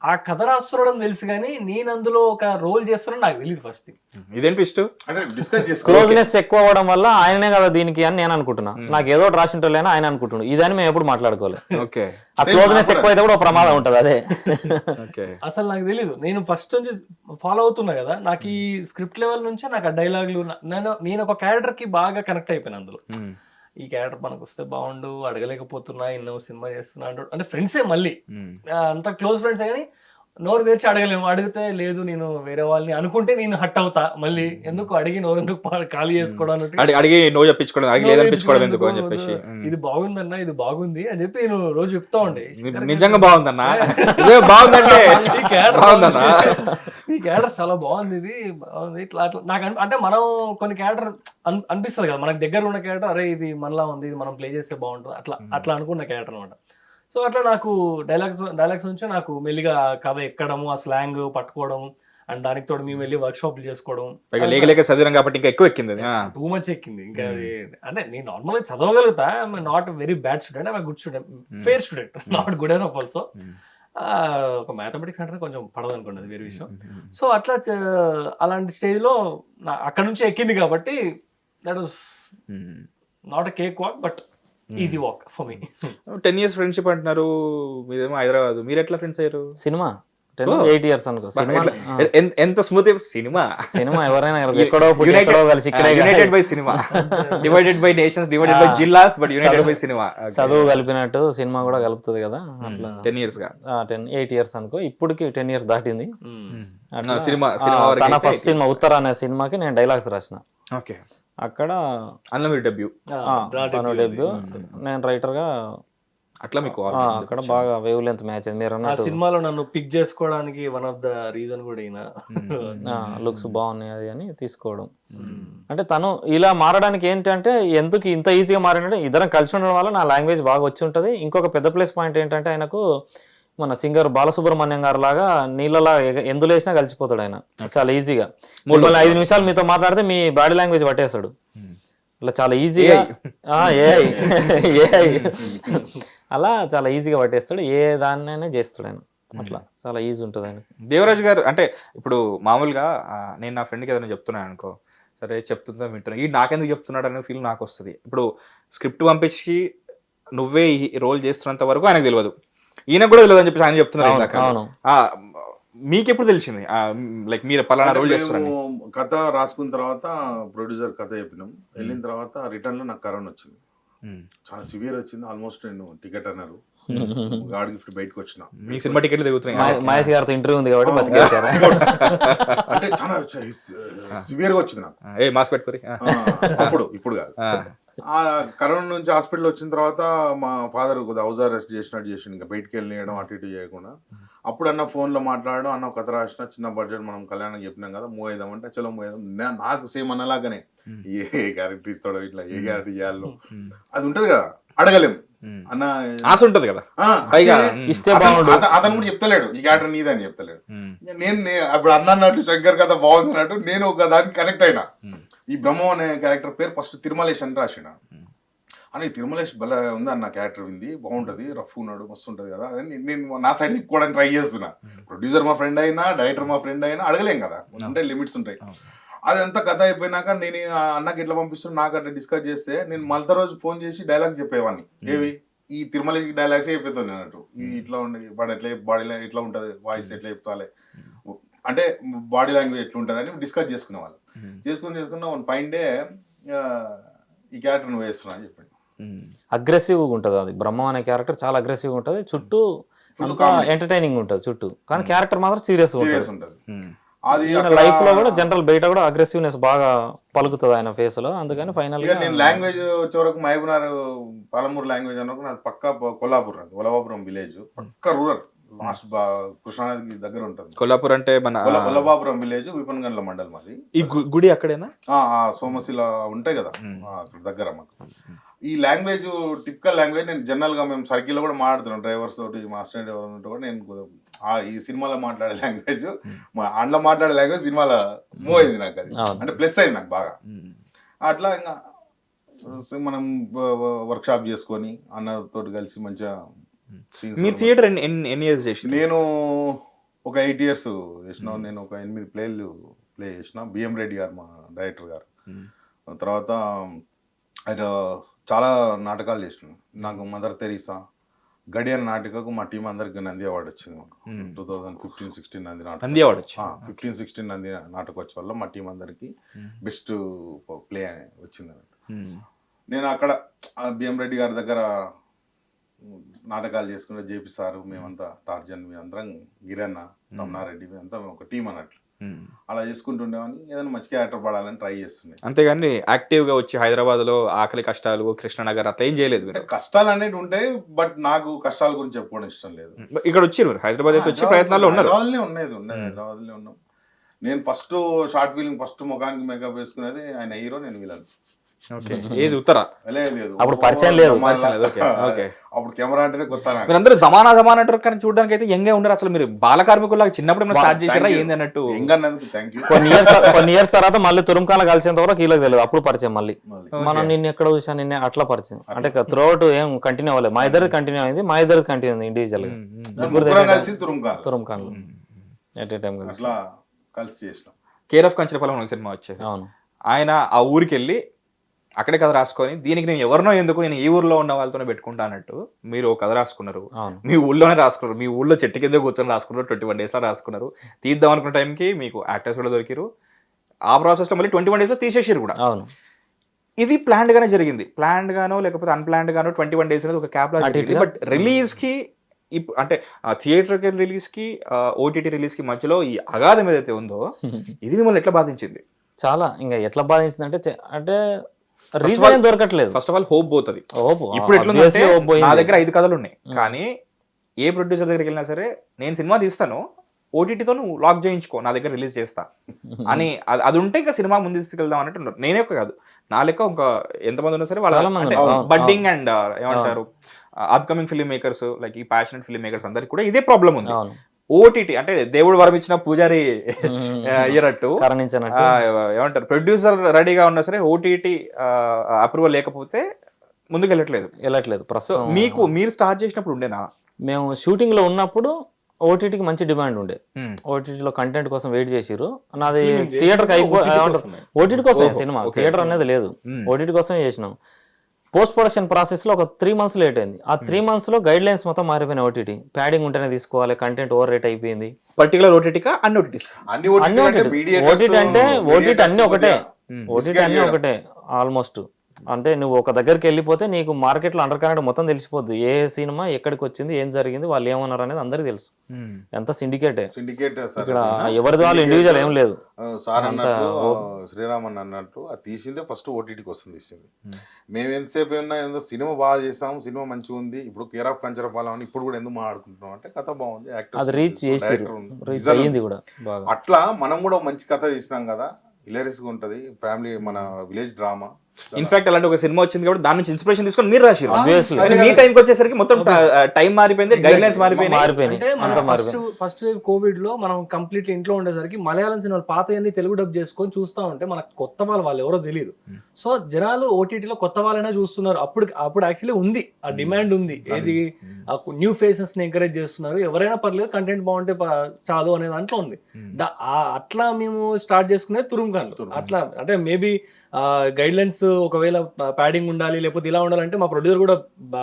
ఆ కథ రాస్తున్నాడం తెలుసు, కానీ నేను అందులో ఒక రోల్ చేస్తున్నా నాకు తెలియదు ఫస్ట్. ఇదేంటి ఇష్టం అంటే డిస్కస్ చేసుకో. క్లోజ్నెస్ ఎక్కువ అవ్వడం వల్ల ఆయనే కదా దీనికి అని నేను అనుకుంటున్నా. నాకు ఏదో రాసింటోలేనా ఆయన అనుకుంటున్నాను, ఇదని మేము ఎప్పుడు మాట్లాడుకోలేదు. ఓకే, ఆ క్లోజ్నెస్ ఎక్కువ అయితే కూడా ఒక ప్రమాదం ఉంటది. అదే అసలు నాకు తెలీదు, నేను ఫస్ట్ నుంచి ఫాలో అవుతున్నా కదా. నాకు ఈ స్క్రిప్ట్ లెవెల్ నుంచే నాకు ఆ డైలాగులు, నేను ఒక క్యారెక్టర్ కి బాగా కనెక్ట్ అయిపోయాను అందులో. ఈ క్యారెక్టర్ మనకు వస్తే బాగుండు, అడగలేకపోతున్నా, ఎన్నో సినిమా చేస్తున్నా అంటే ఫ్రెండ్సే, మళ్ళీ అంత క్లోజ్ ఫ్రెండ్సే, కానీ నోరు తెరిచి అడగలేము. అడిగితే లేదు నేను వేరే వాళ్ళని అనుకుంటే నేను హట్ అవుతా. మళ్ళీ ఎందుకు అడిగి నోరు ఎందుకు ఖాళీ చేసుకోవడానికి, అడిగి నో చెప్పించుకోవడం, ఎందుకు అని చెప్పేసి ఇది బాగుందన్నా, ఇది బాగుంది అని చెప్పి నేను రోజు చెప్తా ఉండే. నిజంగా బాగుందన్నా, బాగుందంటే ఈ క్యారెక్టర్ చాలా బాగుంది, ఇది బాగుంది, ఇట్లా అట్లా నాకు అంటే మనం కొన్ని క్యారెక్టర్ అనిపిస్తుంది కదా మనకు దగ్గర ఉన్న క్యారెక్టర్, అరే ఇది మనలా ఉంది, ఇది మనం ప్లే చేస్తే బాగుంటుంది, అట్లా అనుకున్న క్యారెక్టర్ అనమాట. సో అట్లా నాకు డైలాగ్స్ నుంచి నాకు మెల్లిగా కథ ఎక్కడము, ఆ స్లాంగ్ పట్టుకోవడం, అండ్ దానికి తోడు మేము వెళ్ళి వర్క్ షాప్లు చేసుకోవడం. లేక చదివాం కాబట్టి ఇంకా ఎక్కువ ఎక్కింది, టూ మచ్ ఎక్కింది. ఇంకా అంటే నేను నార్మల్గా చదవగలుగుతా, not very bad student, I good student, fair student, not good enough also. ఒక మ్యాథమెటిక్స్ అంటే కొంచెం పడదు అనుకోండి, అది వేరే విషయం. సో అట్లా అలాంటి స్టేజ్లో అక్కడ నుంచి ఎక్కింది కాబట్టి that was not a cake walk, but easy walk for me. 10 years friendship అంటున్నారు, మీదేమో హైదరాబాద్, మీరు ఎట్లా ఫ్రెండ్స్ అయ్యారు? సినిమా 8 years అనుకో. ఎంత స్మూత్ సినిమా ఎవరైనా ఎక్కడో ఎక్కడో కలిసి united by cinema, divided by nations, divided by జిల్లాస్, బట్ యునైటెడ్ బై సినిమా. చదువు కలిపినట్టు సినిమా కూడా కలుపుతుంది కదా అట్లా. 10 years గా 8 years అనుకో, ఇప్పటికి 10 years దాటింది. సినిమా తన ఫస్ట్ సినిమా ఉత్తర అనే సినిమాకి నేను డైలాగ్స్ రాసిన. ఓకే, అక్కడ అన్న మీరు డెబ్యూ, తను డెబ్యూ, నేను రైటర్ గా. అట్లా మీకు అక్కడ బాగా వేవ్ లెంత్ మ్యాచ్ అయింది. మీరు అన్నట్టు సినిమాలో నన్ను పిక్ చేసుకోవడానికి వన్ ఆఫ్ ద రీజన్ కూడా అయినా లుక్స్ బాగున్నాయి అది అని తీసుకోవడం. అంటే తను ఇలా మారడానికి ఏంటంటే, ఎందుకు ఇంత ఈజీగా మారాడంటే ఇద్దరం కలిసి ఉండడం వల్ల నా లాంగ్వేజ్ బాగా వచ్చి ఉంటుంది. ఇంకొక పెద్ద ప్లస్ పాయింట్ ఏంటంటే, ఆయనకు మన సింగర్ బాలసుబ్రహ్మణ్యం గారు లాగా నీళ్ళలా ఎందులో వేసినా కలిసిపోతాడు ఆయన చాలా ఈజీగా. 5 నిమిషాలు మీతో మాట్లాడితే మీ బాడీ లాంగ్వేజ్ పట్టేస్తాడు అలా చాలా ఈజీగా. అలా చాలా ఈజీగా పట్టేస్తాడు, ఏ దాన్నైనా చేస్తాడు ఆయన. అట్లా చాలా ఈజీ ఉంటుంది ఆయన. దేవరాజ్ గారు అంటే ఇప్పుడు మామూలుగా నేను నా ఫ్రెండ్కి ఏదైనా చెప్తున్నాను అనుకో, సరే చెప్తుందా వింటున్నా, ఈ నాకెందుకు చెప్తున్నాడు అనే ఫీల్ నాకు వస్తుంది. ఇప్పుడు స్క్రిప్ట్ పంపించి నువ్వే ఈ రోల్ చేస్తున్నంత వరకు ఆయనకు తెలియదు, ఈయన కూడా తెలియదు అని చెప్పేసి ఆయన చెప్తున్నారు. మీకు ఎప్పుడు తెలిసింది లైక్ మీరు పలానా రోల్ చేస్తున్నారని? మేము కథ రాసుకున్న తర్వాత ప్రొడ్యూసర్ కథ చెప్పినాం. వెళ్ళిన తర్వాత రిటర్న్ లో నాకు కరోనా వచ్చింది. చాలా సివియర్ వచ్చింది. ఆల్మోస్ట్ నేను టికెట్ అన్నారు గాడ్ గిఫ్ట్ బయటకు వచ్చిన. మీ సినిమా టికెట్లు దిగుతున్నాయి. మహేష్ గారితో ఇంటర్వ్యూ ఉంది కాబట్టి బతికేశారు. అంటే చాలా సివియర్ గా వచ్చింది నాకు. ఏ మాస్క్ పెట్టుకోరి. ఇప్పుడు కాదు. ఆ కరోనా నుంచి హాస్పిటల్ వచ్చిన తర్వాత మా ఫాదర్ కొద్దిగా హౌస్ అరెస్ట్ చేసినట్టు చేసిండు. ఇంకా బయటికి వెళ్ళియడం అటు ఇటు చేయకుండా. అప్పుడు అన్న ఫోన్లో మాట్లాడడం, అన్న కథ రాసిన చిన్న బడ్జెట్ మనం కళ్యాణం చెప్పినాం కదా, మూవ్ అయిదాం అంటే చలో మూవ్ అయిదాం. నాకు సేమ్ అన్నలాగానే ఏ క్యారెక్టర్ ఇస్తాడో ఇట్లా ఏ క్యారెక్టర్ ఇవ్వాలో అది ఉంటది కదా, అడగలేం అన్న ఆశ ఉంటది కదా. ఇస్తే బాగుండు. అతను కూడా చెప్తలేడు ఈ క్యారెక్టర్ నీదని చెప్తలేడు. నేను అప్పుడు అన్నట్టు శంకర్ కథ బాగుంది అన్నట్టు నేను ఒక దానికి కనెక్ట్ అయినా. ఈ బ్రహ్మం అనే క్యారెక్టర్ పేరు ఫస్ట్ తిరుమలేష్ అని రాసిన. అని తిరుమలేష్ భలే ఉంది అన్న క్యారెక్టర్ వింది, బాగుంటుంది, రఫ్ ఉన్నాడు, మస్తు ఉంటుంది కదా అని నేను నా సైడ్ తిప్పుకోవడానికి ట్రై చేస్తున్నా. ప్రొడ్యూసర్ మా ఫ్రెండ్ అయినా, డైరెక్టర్ మా ఫ్రెండ్ అయినా అడగలేం కదా, అంటే లిమిట్స్ ఉంటాయి. అదంతా కథ అయిపోయినాక నేను అన్నకి ఎట్లా పంపిస్తున్నా నాకు అట్లా డిస్కస్ చేస్తే నేను మళ్ళీ రోజు ఫోన్ చేసి డైలాగ్ చెప్పేవాడిని. ఏవి ఈ తిరుమలేష్ డైలాగ్స్ చెప్పేస్తాను అన్నట్టు. ఈ ఇట్లా ఉండి వాడు ఎట్లా బాడీ ఎట్లా ఉంటుంది, వాయిస్ ఎట్లా చెప్తాలి, అంటే బాడీ లాంగ్వేజ్ ఎట్లా ఉంటుంది అని డిస్కస్ చేసుకునే వాళ్ళు. చేసుకున్న ఫైన్ డే ఈ క్యారెక్టర్ నువ్వు వేస్తున్నా అని చెప్పాను. అగ్రెసివ్గా ఉంటుంది అది. బ్రహ్మం అనే క్యారెక్టర్ చాలా అగ్రెసివ్గా ఉంటుంది, చుట్టూ ఎంటర్టైనింగ్ ఉంటుంది చుట్టూ, కానీ క్యారెక్టర్ మాత్రం సీరియస్ ఉంటుంది. అది లైఫ్ లో కూడా జనరల్ బయట కూడా అగ్రెసివ్నెస్ బాగా పలుకుతుంది ఆయన ఫేస్ లో. అందుకని ఫైనల్ గా నేను లాంగ్వేజ్ వచ్చే వరకు మహబూబ్నగర్ పాలమూరు లాంగ్వేజ్ అన్నప్పుడు నాకు పక్క కొల్లాపూర్, అది ఒలవాపురం విలేజ్, పక్క రూరల్, లాస్ట్ కృష్ణానదికి దగ్గర ఉంటుంది. కొల్లాపూర్ అంటే మన ఒలవాపురం విలేజ్, విపన్గండ్ల మండలం. అది ఈ గుడి అక్కడేనా? సోమశిల ఉంటాయి కదా అక్కడ దగ్గర. మాకు ఈ లాంగ్వేజ్ టిపికల్ లాంగ్వేజ్. నేను జనరల్ గా మేము సర్కిల్లో కూడా మాట్లాడుతున్నాం డ్రైవర్స్ తోటి, మా అసిస్టెంట్ ఎవరు కూడా. నేను ఈ సినిమాలో మాట్లాడే లాంగ్వేజ్, అందులో మాట్లాడే లాంగ్వేజ్ సినిమాలో మూవ్ అయింది నాకు. అది అంటే ప్లస్ అయింది నాకు బాగా. అట్లా ఇంకా మనం వర్క్ షాప్ చేసుకొని అన్నతో కలిసి మంచిగా. మీరు థియేటర్ ఎన్ని ఇయర్స్ చేసి? నేను ఒక 8 years చేసిన. నేను ఒక 8 ప్లేలు ప్లే చేసిన. బిఎం రెడ్డి గారు మా డైరెక్టర్ గారు. తర్వాత ఆయన చాలా నాటకాలు చేసిన. నాకు మదర్ తెరీసా, గడియన్ నాటికకు మా టీం అందరికి నంది అవార్డు వచ్చింది మాకు. 2015-16 నంది నాటకం. 15-16 నంది నాటకోత్సవాల్లో మా టీం అందరికి బెస్ట్ ప్లే వచ్చింది. నేను అక్కడ బిఎం రెడ్డి గారి దగ్గర నాటకాలు చేసుకుంటే జేపీ సారు, మేమంతా టార్జన్, మేమందరం గిరన్న, రమణారెడ్డి, మేమంతా ఒక టీం అన్నట్లు అలా చేసుకుంటుండేవని. ఏదైనా మంచి క్యారెక్టర్ పడాలని ట్రై చేస్తున్నాయి. అంతేగాని యాక్టివ్ గా వచ్చి హైదరాబాద్ లో ఆకలి కష్టాలు, కృష్ణనగర్ అట్లా ఏం చేయలేదు. కష్టాలు అనేవి ఉంటాయి, బట్ నాకు కష్టాల గురించి చెప్పుకోవడం ఇష్టం లేదు. ఇక్కడ వచ్చి హైదరాబాద్ వచ్చి ప్రయత్నాల్లో ఉన్నారు. హైదరాబాద్లో ఉన్నాం. నేను ఫస్ట్ షార్ట్ ఫిల్మ్ ఫస్ట్ ముఖానికి మేకప్ వేసుకునేది ఆయన హీరో, నేను విలన్. ఏది ఉత్తరా? లేదు, అప్పుడు పరిచయం లేదు. అప్పుడు కెమెరా అంటేనే కొత్త. మీరందరూ సమాన అంటారు కానీ చూడడానికి అయితే యంగ్ ఉన్నారు. అసలు మీరు బాల కార్మికుల్లాగా చిన్నప్పుడు స్టార్ట్ చేశారా ఏంది అన్నట్టు? కొన్ని ఇయర్స్ తర్వాత మళ్ళీ తురుంకాల కలిసేంత వరకు కీలకు తెలియదు, అప్పుడు పరిచయం. మళ్ళీ మనం నిన్న ఎక్కడ చూసాను, నిన్నే అట్లా పరిచయం. అంటే త్రూఅవుట్ ఏం కంటిన్యూ అవ్వలేదు. మా ఇద్దరు కంటిన్యూ అయింది, మా ఇద్దరు కంటిన్యూ అయింది ఇండివిజువల్ గా. తురుంకాలు ఎట్ ఏ టైం కలిసి చేసినాం. కేర్ ఆఫ్ కంచరపాలెం సినిమా వచ్చేది. అవును. ఆయన ఆ ఊరికి వెళ్ళి అక్కడే కథ రాసుకొని, దీనికి నేను ఎవరినో ఎందుకు, నేను ఈ ఊర్లో ఉన్న వాళ్ళతోనే పెట్టుకుంటా అన్నట్టు మీరు కథ రాసుకున్నారు. మీ ఊళ్ళోనే రాసుకున్నారు, మీ ఊళ్ళో చెట్టు కింద కూర్చొని రాసుకున్నారు. 21 days లో రాసుకున్నారు. తీద్దాం అనుకున్న టైంకి మీకు యాక్టర్స్ కూడా దొరికారు. ఆ ప్రాసెస్ లో మళ్ళీ 21 days లో తీసేసారు కూడా. అవును. ఇది ప్లాన్డ్ గానే జరిగింది. ప్లాన్డ్ గానో లేకపోతే అన్ప్లాన్డ్ గానో 21 days అనేది ఒక క్యాప్ లా. బట్ రిలీజ్ కి అంటే థియేటర్ రిలీజ్ కి ఓటీటీ రిలీజ్ కి మధ్యలో ఈ అగాధం ఏదైతే ఉందో ఇది మిమ్మల్ని ఎట్లా బాధించింది? చాలా. ఇంకా ఎట్లా బాధించింది అంటే రీజన్ దొరకట్లేదు. ఫస్ట్ ఆఫ్ ఆల్ హోప్ పోతుంది. ఇప్పుడు ఎట్లుందంటే నా దగ్గర 5 కథలు ఉన్నాయి, కానీ ఏ ప్రొడ్యూసర్ దగ్గరికి వెళ్ళినా సరే నేను సినిమా తీస్తాను, ఓటీటీతో నువ్వు లాక్ చేయించుకో, నా దగ్గర రిలీజ్ చేస్తా అని. అది ఉంటే ఇంకా సినిమా ముందు తీసుకెళ్దాం అన్నట్టు. నేనే కాదు, నా లెక్క ఒక ఎంతమంది ఉన్నా సరే వాళ్ళ బడ్డింగ్ అండ్ ఏమంటారు అప్కమింగ్ ఫిల్మ్ మేకర్స్, లైక్ ఈ ప్యాషనెట్ ఫిల్మ్ మేకర్స్ అందరికి కూడా ఇదే ప్రాబ్లం ఉంది. ఓటీటీ అంటే దేవుడు వరమిచ్చిన పూజారి ఇయ్యనట్టు ఏమంటారు, ప్రొడ్యూసర్ రెడీగా ఉన్నా సరే ఓటీటీ అప్రూవల్ లేకపోతే ముందుకు వెళ్ళట్లేదు ప్రస్తుతం. మీరు స్టార్ట్ చేసినప్పుడు ఉండేనా? మేము షూటింగ్ లో ఉన్నప్పుడు ఓటీటీకి మంచి డిమాండ్ ఉండే. ఓటీటీలో కంటెంట్ కోసం వెయిట్ చేసిర్రు. నాది థియేటర్కి ఓటీటీ కోసం సినిమా, థియేటర్ అనేది లేదు, ఓటీటీ కోసమే చేసినాం. పోస్ట్ ప్రొడక్షన్ ప్రాసెస్లో ఒక 3 months లేట్ అయింది. ఆ 3 monthsలో గైడ్ లైన్స్ మొత్తం మారిపోయినాయి. ఓటీటీ ప్యాడింగ్ ఉంటేనే తీసుకోవాలి, కంటెంట్ ఓవర్ రేట్ అయిపోయింది. పర్టికులర్ ఓటీటీకా అన్ని ఓటీటీస్? అన్ని అన్ని ఓటీటీ అంటే ఓటీటీ అన్ని ఒకటే, ఓటీటీ అన్ని ఒకటే ఆల్మోస్ట్. అంటే నువ్వు ఒక దగ్గరికి వెళ్ళిపోతే నీకు మార్కెట్లో అండర్ కరెంట్ మొత్తం తెలిసిపోద్ది. ఏ సినిమా ఎక్కడికి వచ్చింది, ఏం జరిగింది, వాళ్ళు ఏమన్నారు అనేది అందరికి తెలుసు. ఎంత సిండికేట్ ఇక్కడ ఎవరిది వాళ్ళు ఇండివిజువల్ ఏం లేదు. సార్ అన్నట్టు శ్రీరామ్ అన్నట్టు అది తీసిందే ఫస్ట్ ఓటీటీకి వస్తుంది తీసింది. మేము ఎంతసేపు ఉన్నా ఏదో సినిమా బాగా చేసాము, సినిమా మంచిగా ఉంది, ఇప్పుడు కేర్ ఆఫ్ కంచరపాలెం అని ఇప్పుడు కూడా ఎందుకు మాట్లాడుకుంటున్నాం అంటే కథ బాగుంది, అది రీచ్ అయ్యింది కూడా బాగా. అట్లా మనం కూడా మంచి కథ తీసినాం కదా, హిలేరియస్ గా ఉంటది, ఫ్యామిలీ మన విలేజ్ డ్రామా. ఇన్ఫాక్ట్ అలాంటి ఒక సినిమా వచ్చింది కాబట్టి దాని నుంచి ఇన్స్పిరేషన్ తీసుకొని మీరు రాశారు. Obviously. మీ టైంకి వచ్చేసరికి మొత్తం టైం మారిపోయింది, గైడ్ లైన్స్ మారిపోయినాయి. అంటే మన ఫస్ట్ వేవ్ కోవిడ్ లో మనం కంప్లీట్లీ ఇంట్లో ఉండేసరికి మలయాళం సినిమాలు పాతయన్ని తెలుగు డబ్ చేసుకొని చూస్తా ఉంటే మనకు కొత్త వాళ్ళు ఎవరో తెలియదు. సో జనాలు ఓటీటీలో కొత్త వాళ్ళైనా చూస్తున్నారు. అప్పుడు యాక్చువల్లీ ఉంది ఆ డిమాండ్ ఉంది, ఏది న్యూ ఫేసెస్ ని ఎంకరేజ్ చేస్తున్నారు. ఎవరైనా పర్లేదు కంటెంట్ బాగుంటే చాలు అనే దాంట్లో ఉంది. అట్లా మేము స్టార్ట్ చేసుకునే తురుంకాన్లు. అట్లా అంటే మేబీ గైడ్ లైన్స్ ఒకవేళ ప్యాడింగ్ ఉండాలి లేకపోతే ఇలా ఉండాలంటే మా ప్రొడ్యూసర్ కూడా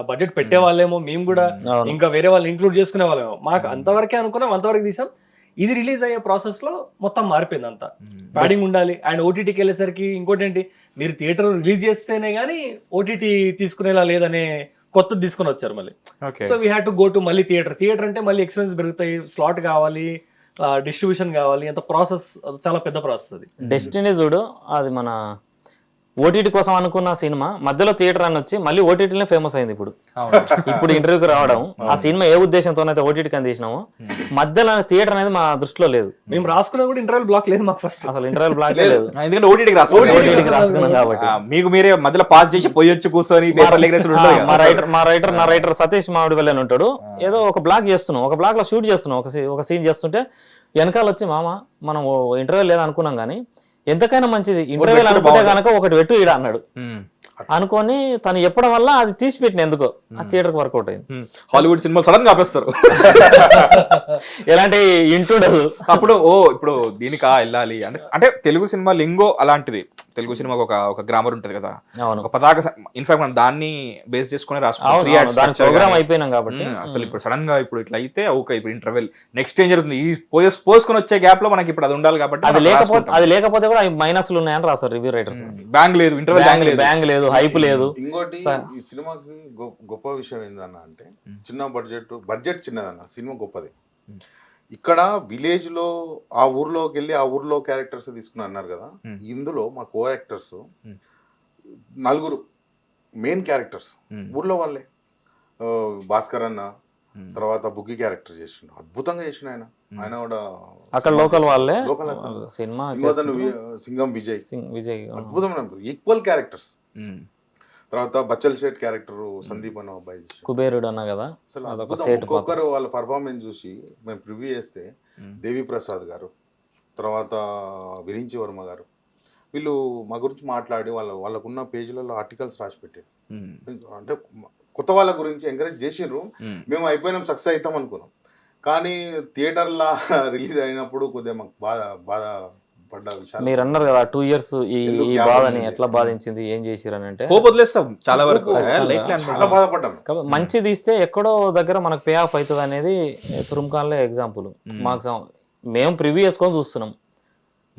బడ్జెట్ పెట్టే వాళ్ళేమో, మేము కూడా ఇంకా వేరే వాళ్ళు ఇంక్లూడ్ చేసుకునే వాళ్ళేమో. మాకు అంతవరకే అనుకున్నాం, అంతవరకు తీసాం. ఇది రిలీజ్ అయ్యే ప్రాసెస్ లో మొత్తం మారిపోయింది అంతా. ప్యాడింగ్ ఉండాలి అండ్ ఓటీటీకి వెళ్ళేసరికి ఇంకోటి ఏంటి, మీరు థియేటర్ రిలీజ్ చేస్తేనే గానీ ఓటీటీ తీసుకునేలా లేదనే కొత్తది తీసుకొని వచ్చారు మళ్ళీ. So we had to go to మళ్ళీ థియేటర్ అంటే మళ్ళీ ఎక్స్పెన్స్ పెరుగుతాయి, స్లాట్ కావాలి, డిస్ట్రిబ్యూషన్ కావాలి, అంత ప్రాసెస్ చాలా పెద్ద ప్రాసెస్ అది. డెస్టినీ చూడు, అది మన ఓటీటీ కోసం అనుకున్న సినిమా మధ్యలో థియేటర్ అని వచ్చి మళ్ళీ ఓటీటీలో ఫేమస్ అయింది. ఇప్పుడు ఇంటర్వ్యూకి రావడం, ఆ సినిమా ఏ ఉద్దేశంతో అయితే ఓటీటీకి అని తీసినాము, మధ్యలో థియేటర్ అనేది మా దృష్టిలో లేదు. మేము రాసుకున్నా కూడా ఇంటర్వెల్ బ్లాక్ లేదు మాకు, ఫస్ట్ అసలు ఇంటర్వెల్ బ్లాక్ లేదు, ఎందుకంటే ఓటీటీకి రాసుకున్నాం కాబట్టి. మీకు మీరే మధ్యలో పాస్ చేసి పోయొచ్చు కూర్చొని మా రైటర్ సతీష్ మామిడిపల్లి అని ఉంటాడు, ఏదో ఒక బ్లాక్ చేస్తున్నాం, ఒక బ్లాక్ లో షూట్ చేస్తున్నాం, ఒక సీన్ చేస్తుంటే వెనకాల వచ్చి మామ మనం ఇంటర్వ్యూ లేదు అనుకున్నాం కానీ ఎంతకైనా మంచిది ఇంటర్వ్యూ అనుకుంటే కనుక ఒకటి పెట్టు ఈడ అన్నాడు. అనుకొని తను చెప్పడం వల్ల అది తీసి పెట్టిన ఎందుకో ఆ థియేటర్ వర్కౌట్ అయింది. హాలీవుడ్ సినిమాలు సడన్ గా ఆపేస్తారు, ఎలాంటి ఇంటుండదు. అప్పుడు ఇప్పుడు దీనికా వెళ్ళాలి అంటే తెలుగు సినిమా లింగో అలాంటిది. తెలుగు సినిమాకి ఒక గ్రామర్ ఉంటది కదా, ఒక పతాక. ఇన్ఫాక్ట్ మనం దాన్ని బేస్ చేసుకుని రాసుకున్నాం ప్రోగ్రామ్ అయిపోయినాం కాబట్టి. అసలు ఇప్పుడు సడన్ గా ఇప్పుడు ఇట్లా అయితే ఓకే, ఇప్పుడు ఇంటర్వెల్ నెక్స్ట్ ఏం జరుగుతుంది, ఈ పోసుకొని వచ్చే గ్యాప్ లో మనకి ఇప్పుడు అది ఉండాలి కాబట్టి. అది లేకపోతే కూడా మైనస్లు ఉన్నాయని రాస్తారు రివ్యూ రైటర్స్. బ్యాంగ్ లేదు, ఇంటర్వెల్ బ్యాంగ్ లేదు, హైప్ లేదు. ఇంకోటి ఈ సినిమాకి గొప్ప విషయం ఏందన్న అంటే చిన్న బడ్జెట్ చిన్నదన్న, సినిమా గొప్పది. ఇక్కడ విలేజ్ లో ఆ ఊర్లోకి వెళ్ళి ఆ ఊర్లో క్యారెక్టర్స్ తీసుకుని అన్నారు కదా, ఇందులో మా కో యాక్టర్స్ 4 మెయిన్ క్యారెక్టర్స్ ఊర్లో వాళ్ళే. భాస్కర్ అన్న తర్వాత బుగ్గి క్యారెక్టర్ చేసిండు, అద్భుతంగా చేసిన ఆయన కూడా అక్కడ లోకల్ వాళ్ళే. సినిమా సింగం విజయ్ అద్భుతమైన ఈక్వల్ క్యారెక్టర్స్. తర్వాత బచ్చల్ షేట్ క్యారెక్టర్ సందీప్ అన్న అబ్బాయి కుబేరుడు అన్న కదా, అసలు ఒక్కొక్కరు వాళ్ళ పర్ఫార్మెన్స్ చూసి మేము ప్రివ్యూ చేస్తే దేవి ప్రసాద్ గారు, తర్వాత విరించి వర్మ గారు, వీళ్ళు మా గురించి మాట్లాడి వాళ్ళకున్న పేజీలలో ఆర్టికల్స్ రాసి పెట్టారు. అంటే కొత్త వాళ్ళ గురించి ఎంకరేజ్ చేసిండ్రు. మేము అయిపోయినాం, సక్సెస్ అవుతాం అనుకున్నాం. కానీ థియేటర్లా రిలీజ్ అయినప్పుడు కొద్దిగా మాకు బాధ పడ్డ విషయాలు మీరు అన్నారు కదా 2 years ఈ బాధని ఎట్లా బాధించింది, ఏం చేసిరని అంటే చాలా వరకు చాలా బాధపడ్డాం. మంచి తీస్తే ఎక్కడో దగ్గర మనకు పే ఆఫ్ అవుతుంది అనేది తురుంకాన్లే ఎగ్జాంపుల్. మాకు మేము ప్రివ్యూ వేసుకొని చూస్తున్నాం,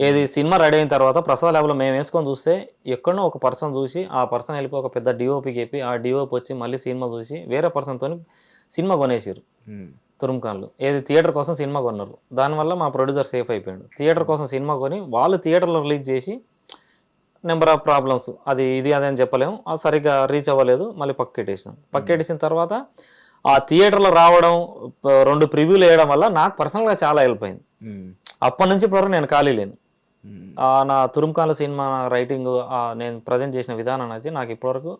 ఏది సినిమా రెడీ అయిన తర్వాత ప్రసాద్ ల్యాబ్లో మేము వేసుకొని చూస్తే ఎక్కడో ఒక పర్సన్ చూసి ఆ పర్సన్ వెళ్ళిపోయి ఒక పెద్ద డిఓపికి చెప్పి ఆ డిఓపి వచ్చి మళ్ళీ సినిమా చూసి వేరే పర్సన్తో సినిమా కొనేసారు. తురుంకాన్లు ఏది థియేటర్ కోసం సినిమా కొన్నారు, దానివల్ల మా ప్రొడ్యూసర్ సేఫ్ అయిపోయాడు. థియేటర్ కోసం సినిమా కొని వాళ్ళు థియేటర్లో రిలీజ్ చేసి నెంబర్ ఆఫ్ ప్రాబ్లమ్స్, అది అని చెప్పలేము, అది సరిగ్గా రీచ్ అవ్వలేదు, మళ్ళీ పక్కెట్టేసినాం. పక్కెట్టేసిన తర్వాత ఆ థియేటర్లో రావడం 2 ప్రివ్యూలు వేయడం వల్ల నాకు పర్సనల్గా చాలా హెల్ప్ అయింది. అప్పటి నుంచి ఇప్పటివరకు నేను ఖాళీ లేను. నా తురుంకాన్ల సినిమా రైటింగ్ నేను ప్రజెంట్ చేసిన విధానం వచ్చి నాకు ఇప్పటివరకు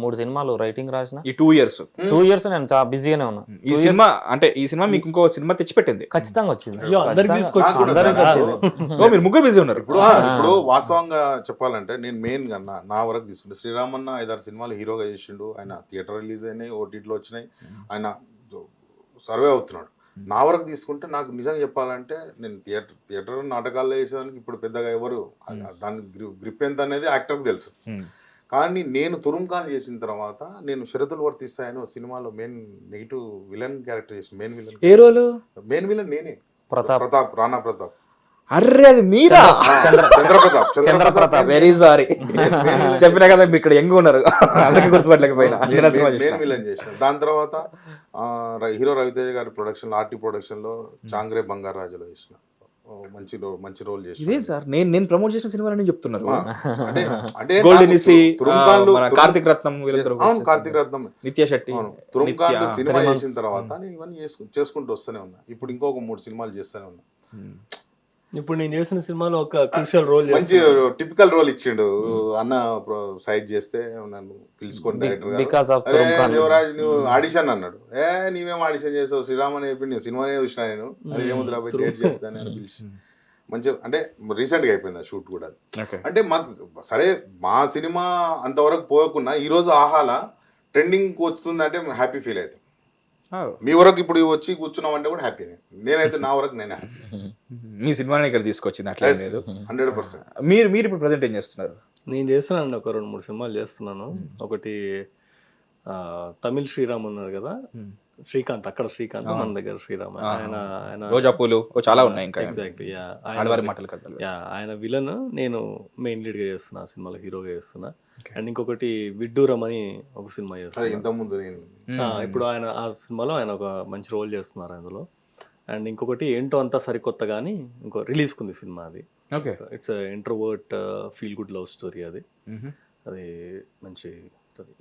3 సినిమాలు రైటింగ్ రాసిన. ఈ 2 years నేను చాలా బిజీగానే ఉన్నా. ఈ సినిమా మీకు ఇంకో సినిమా తెచ్చిపెట్టింది, ఖచ్చితంగా వచ్చింది. మీరు ముగ్గురు బిజీ ఉన్నారు. ఇప్పుడు వాస్తవంగా చెప్పాలంటే నేను మెయిన్ గా నా వరకు తీసుకుంటే శ్రీరామన్న 5-6 సినిమాలు హీరోగా చేసిండు. ఆయన థియేటర్ రిలీజ్ అయినాయి, ఓటీటీలో వచ్చినాయి, ఆయన సర్వే అవుతున్నాడు. నా వరకు తీసుకుంటే నాకు నిజంగా చెప్పాలంటే నేను థియేటర్ నాటకాల్లో వేసేదానికి ఇప్పుడు పెద్దగా ఎవరు దాని గ్రిప్ ఎంత అనేది యాక్టర్కి తెలుసు. కానీ నేను తురుంకాన్ చేసిన తర్వాత నేను షరతులు వర్తిస్తాయని సినిమాలో మెయిన్ నెగిటివ్ విలన్ క్యారెక్టర్ చేసిన మెయిన్ విలన్. ఏ రోలు? మెయిన్ విలన్ నేనే, ప్రతాప్. రాణా ప్రతాప్. అర్రే అది మీరా? చంద్రప్రతాప్. వెరీ సారీ, చెప్పినా కదా మీరు ఇక్కడ యంగ్ ఉన్నారు అందుకే గుర్తుపట్టలేకపోయినా. మెయిన్ విలన్ చేసిన. దాని తర్వాత హీరో రవితేజ గారి ప్రొడక్షన్ ఆర్టీ ప్రొడక్షన్ లో చాంగ్రే బంగారాజులో చేసిన. మంచి రోల్ చేసిన. ఇదేం సార్, నేను ప్రమోట్ చేసిన సినిమా నేను చెప్తున్నారు. అంటే గోల్డెన్ ఇసి, తురుంకాన్లు కార్తిక్ రత్నం, అవును కార్తిక్ రత్నం, నిత్య శెట్టి. తురుంకాన్లు సినిమా చేసిన తర్వాత నేను ఇవన్నీ చేసుకుంటూ వస్తూనే ఉన్నా. ఇప్పుడు ఇంకొక 3 సినిమాలు చేస్తూనే ఉన్నా. ఇప్పుడు నేను చేసిన సినిమాలో ఒక క్రూషియల్ రోల్ మంచి టిపికల్ రోల్ ఇచ్చిండు అన్న. సైడ్ చేస్తే నన్ను పిలుచుకొని డైరెక్టర్ బికాస్ ఆఫ్ అరే దేవరాజ్ నువ్వు ఆడిషన్ అన్నాడు. నీవేం ఆడిషన్ చేస్తావు శ్రీరామ్ అని చెప్పి నేను సినిమానే చూసినా. నేను అది ఏముందిరా పోయి డేట్ చెప్తాను అని పిలిచి మంచిగా, అంటే రీసెంట్ గా అయిపోయింది ఆ షూట్ కూడా. అంటే మాకు సరే మా సినిమా అంతవరకు పోయకున్నా ఈ రోజు ఆహాల ట్రెండింగ్ వస్తుంది అంటే హ్యాపీ ఫీల్ అవుతాం. మీ వరకు ఇప్పుడు వచ్చి కూర్చున్నాం అంటే కూడా హ్యాపీ. నేనైతే నా వరకు నేనే మీ సినిమాని ఇక్కడ తీసుకొచ్చింది అట్లా లేదు. 100%. మీరు ఇప్పుడు ప్రజెంట్ ఏం చేస్తున్నారు? నేను చేస్తున్నాను, ఒక 2-3 సినిమాలు చేస్తున్నాను. ఒకటి తమిళ్ శ్రీరామ్ ఉన్నారు కదా, శ్రీకాంత్, అక్కడ శ్రీకాంత్, మన దగ్గర శ్రీరామ్. ఆయన రోజా పూలు చాలా ఉన్నాయి ఇంకా. ఎగ్జాక్ట్లీ, ఆడవారి మాటలు కథలు. ఆయన విలన్, నేను మెయిన్ లీడ్ గా చేస్తున్నా ఆ సినిమాలో, హీరోగా చేస్తున్నా. అండ్ ఇంకొకటి విడ్డూరం అని ఒక సినిమా చేస్తున్నా. ఇంతకుముందు ఇప్పుడు ఆయన ఆ సినిమాలో ఆయన ఒక మంచి రోల్ చేస్తున్నారు అందులో. అండ్ ఇంకొకటి ఏంటో అంతా సరికొత్త కానీ ఇంకో రిలీజ్ కుంది సినిమా. అది it's introvert feel good love story. అది మంచి స్టోరీ.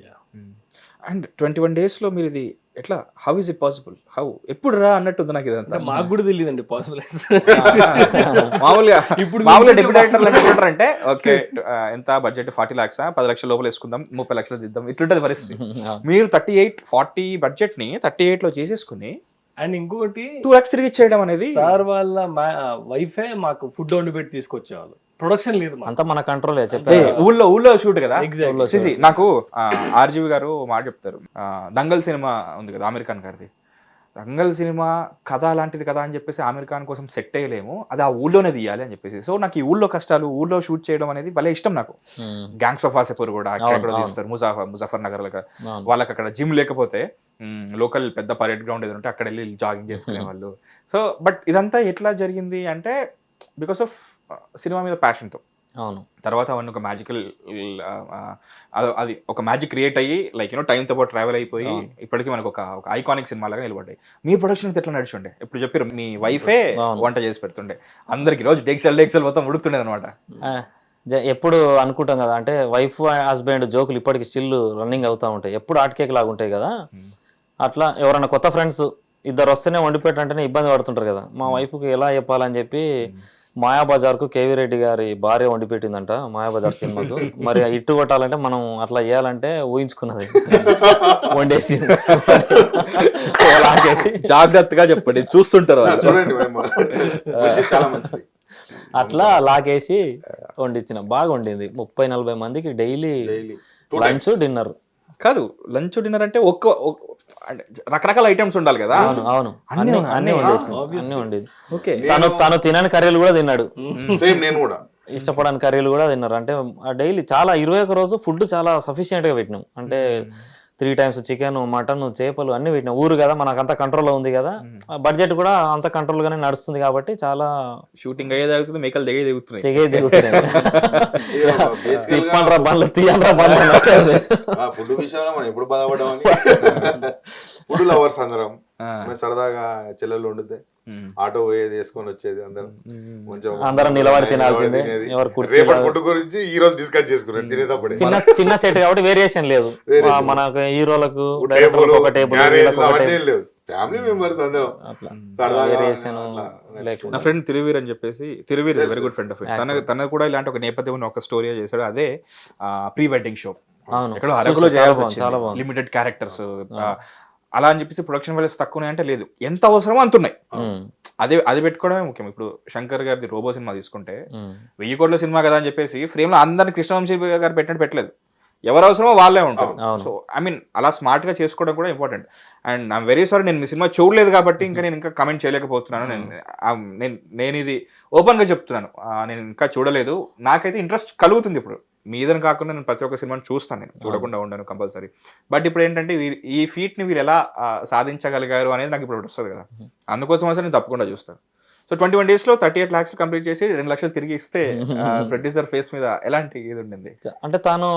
అండ్ 21 days లో మీరు ఇది ఎట్లా, how is it possible, how ఎప్పుడు రా అన్నట్టుంది నాకు ఇదంతా. మాకు కూడా తెలియదండి పాసిబుల్. మామూలుగా మామూలుగా డెబ్యూ డైరెక్టర్లు ఏమంటారంటే ఓకే ఎంత బడ్జెట్ 40 lakhs 10 లక్షల లోపల వేసుకుందాం, 30 లక్షలు దిద్దాం, ఇట్లుంటది పరిస్థితి. మీరు 38-40 బడ్జెట్ ని 38 లో చేసేసుకుని అండ్ ఇంకొకటి 2 lakhs తిరిగి ఇచ్చేయడం అనేది. సార్ వాళ్ళ వైఫే మాకు ఫుడ్ వండి పెట్టి తీసుకొచ్చేవాళ్ళు. ప్రొడక్షన్ లేదు, అంతా మన కంట్రోల్ చెప్పే. ఊళ్ళో షూట్ కదా. Exactly. నాకు ఆర్జీవి గారు మాట చెప్తారు, దంగల్ సినిమా ఉంది కదా అమెరికన్ గారిది. దంగల్ సినిమా కథ అలాంటిది కదా అని చెప్పేసి అమెరికాన్ కోసం సెట్ అయ్యలేము, అది ఆ ఊళ్ళోనే తీయాలి అని చెప్పేసి. సో నాకు ఈ ఊళ్ళో కష్టాలు, ఊళ్ళో షూట్ చేయడం అనేది భలే ఇష్టం నాకు. గ్యాంగ్స్ ఆఫ్ వాసేపూర్ కూడా అక్కడ తీస్తారు, ముజాఫర్ నగర్. వాళ్ళకి అక్కడ జిమ్ లేకపోతే లోకల్ పెద్ద పరేడ్ గ్రౌండ్ ఏదో ఉంటే అక్కడ వెళ్ళి జాగింగ్ చేసుకునే వాళ్ళు. సో బట్ ఇదంతా ఎట్లా జరిగింది అంటే బికాస్ ఆఫ్ సినిమా మీద ప్యాషన్తో. అవును. తర్వాత అవన్నీ ఒక మ్యాజికల్, అది ఒక మ్యాజిక్ క్రియేట్ అయ్యి లైక్ టైంతో పాటు ట్రావెల్ అయిపోయి ఇప్పటికీ మనకు ఒక ఐకానిక్ సినిమా లాగా నిలబడ్డాయి. మీ ప్రొడక్షన్ ఎట్లా నడిచుండే? ఇప్పుడు చెప్పారు మీ వైఫే వంట చేసి పెడుతుండే అందరికి, రోజు డెక్సెల్ మొత్తం ఉడుకుతుండే అనమాట. ఎప్పుడు అనుకుంటాం కదా, అంటే వైఫ్ హస్బెండ్ జోకులు ఇప్పటికి స్టిల్ రన్నింగ్ అవుతా ఉంటాయి, ఎప్పుడు ఆటకేక్ లాగా ఉంటాయి కదా. అట్లా ఎవరైనా కొత్త ఫ్రెండ్స్ ఇద్దరు వస్తేనే వండి పెట్టంటేనే ఇబ్బంది పడుతుంటారు కదా. మా వైఫ్కి ఎలా చెప్పాలని చెప్పి మాయాబజార్కు కేవీ రెడ్డి గారి భార్య వండి పెట్టిందంట మాయాబజార్ సినిమాకు. మరి ఇట్టు కొట్టాలంటే మనం అట్లా చేయాలంటే ఊహించుకున్నది వండేసి జాగ్రత్తగా చెప్పండి, చూస్తుంటారు చూడండి చాలా మంచిది. అట్లా లాగేసి వండించిన, బాగా వండింది. 30-40 మందికి డైలీ లంచ్ డిన్నర్. కాదు, లంచ్ డిన్నర్ అంటే రకరకాల ఐటమ్స్ ఉండాలి కదా. అవును అన్ని వండేది. తను తినని కర్రీలు కూడా తిన్నాడు, నేను కూడా ఇష్టపడని కర్రీలు కూడా తిన్నారు. అంటే డైలీ చాలా 21 రోజు ఫుడ్ చాలా సఫిషియెంట్ గా పెట్టినాం. అంటే 3 times చికెన్, మటన్, చేపలు అన్ని పెట్టినాం. ఊరు కదా మనకు అంత కంట్రోల్లో ఉంది కదా, బడ్జెట్ కూడా అంత కంట్రోల్ గానే నడుస్తుంది కాబట్టి చాలా షూటింగ్ అయ్యేది అవుతుంది, మేకలు దిగుతున్నాయి. ఫుడ్ విషయంలో మనం ఎప్పుడు బాధపడ్డామని. ఫుడ్ లవర్స్ అందరం సరదాగా చెల్లెళ్ళు వండితే ఆటో పోయేది, వేసుకొని వచ్చేది, అందరం నిలబడి తినాల్సిందే. ఫుడ్ గురించి ఈ రోజు డిస్కస్ చేసుకున్నాం తినేటప్పుడు. చిన్న సెట్ కాబట్టి వేరియేషన్ లేదు, మనకు హీరోలకు లేదు, ఫ్యామిలీ మెంబర్స్ అందరం నా ఫ్రెండ్ తిరువీర్ అని చెప్పేసి, Thiruveer very good friend of తన కూడా ఇలాంటి ఒక నేపథ్యం ఒక స్టోరీ చేశాడు. అదే ప్రీ వెడ్డింగ్ షో, ఎక్కడో అరకులో చేయాల్సి, లిమిటెడ్ క్యారెక్టర్స్ అలా అని చెప్పేసి ప్రొడక్షన్ వాల్యూస్ తక్కువ అంటే లేదు, ఎంత అవసరమో అంతున్నాయి. అది పెట్టుకోవడమే ముఖ్యం. ఇప్పుడు శంకర్ గారిది రోబో సినిమా తీసుకుంటే 1000 కోట్ల సినిమా కదా అని చెప్పేసి ఫ్రేమ్ లో అందరిని కృష్ణవంశీ గారు పెట్టినట్టు పెట్టలేదు, ఎవరు అవసరమో వాళ్ళే ఉంటారు. సో ఐ మీన్ అలా స్మార్ట్ గా చేసుకోవడం కూడా important. And I'm very sorry, నేను మీ సినిమా చూడలేదు కాబట్టి ఇంకా నేను ఇంకా కమెంట్ చేయలేకపోతున్నాను. నేను ఇది ఓపెన్ గా చెప్తున్నాను, నేను ఇంకా చూడలేదు. నాకైతే ఇంట్రెస్ట్ కలుగుతుంది ఇప్పుడు. మీదని కాకుండా నేను ప్రతి ఒక్క సినిమాని చూస్తాను, నేను చూడకుండా ఉండను కంపల్సరీ. బట్ ఇప్పుడు ఏంటంటే ఈ ఫీట్ని వీళ్ళు ఎలా సాధించగలిగారు అనేది నాకు ఇప్పుడు వస్తుంది కదా, అందుకోసం అసలు నేను తప్పకుండా చూస్తాను. సో 21 daysలో 38 lakhs కంప్లీట్ చేసి 2 lakhs తిరిగి ఇస్తే ప్రొడ్యూసర్ ఫేస్ మీద ఎలాంటి ఇది ఉండింది? అంటే తాను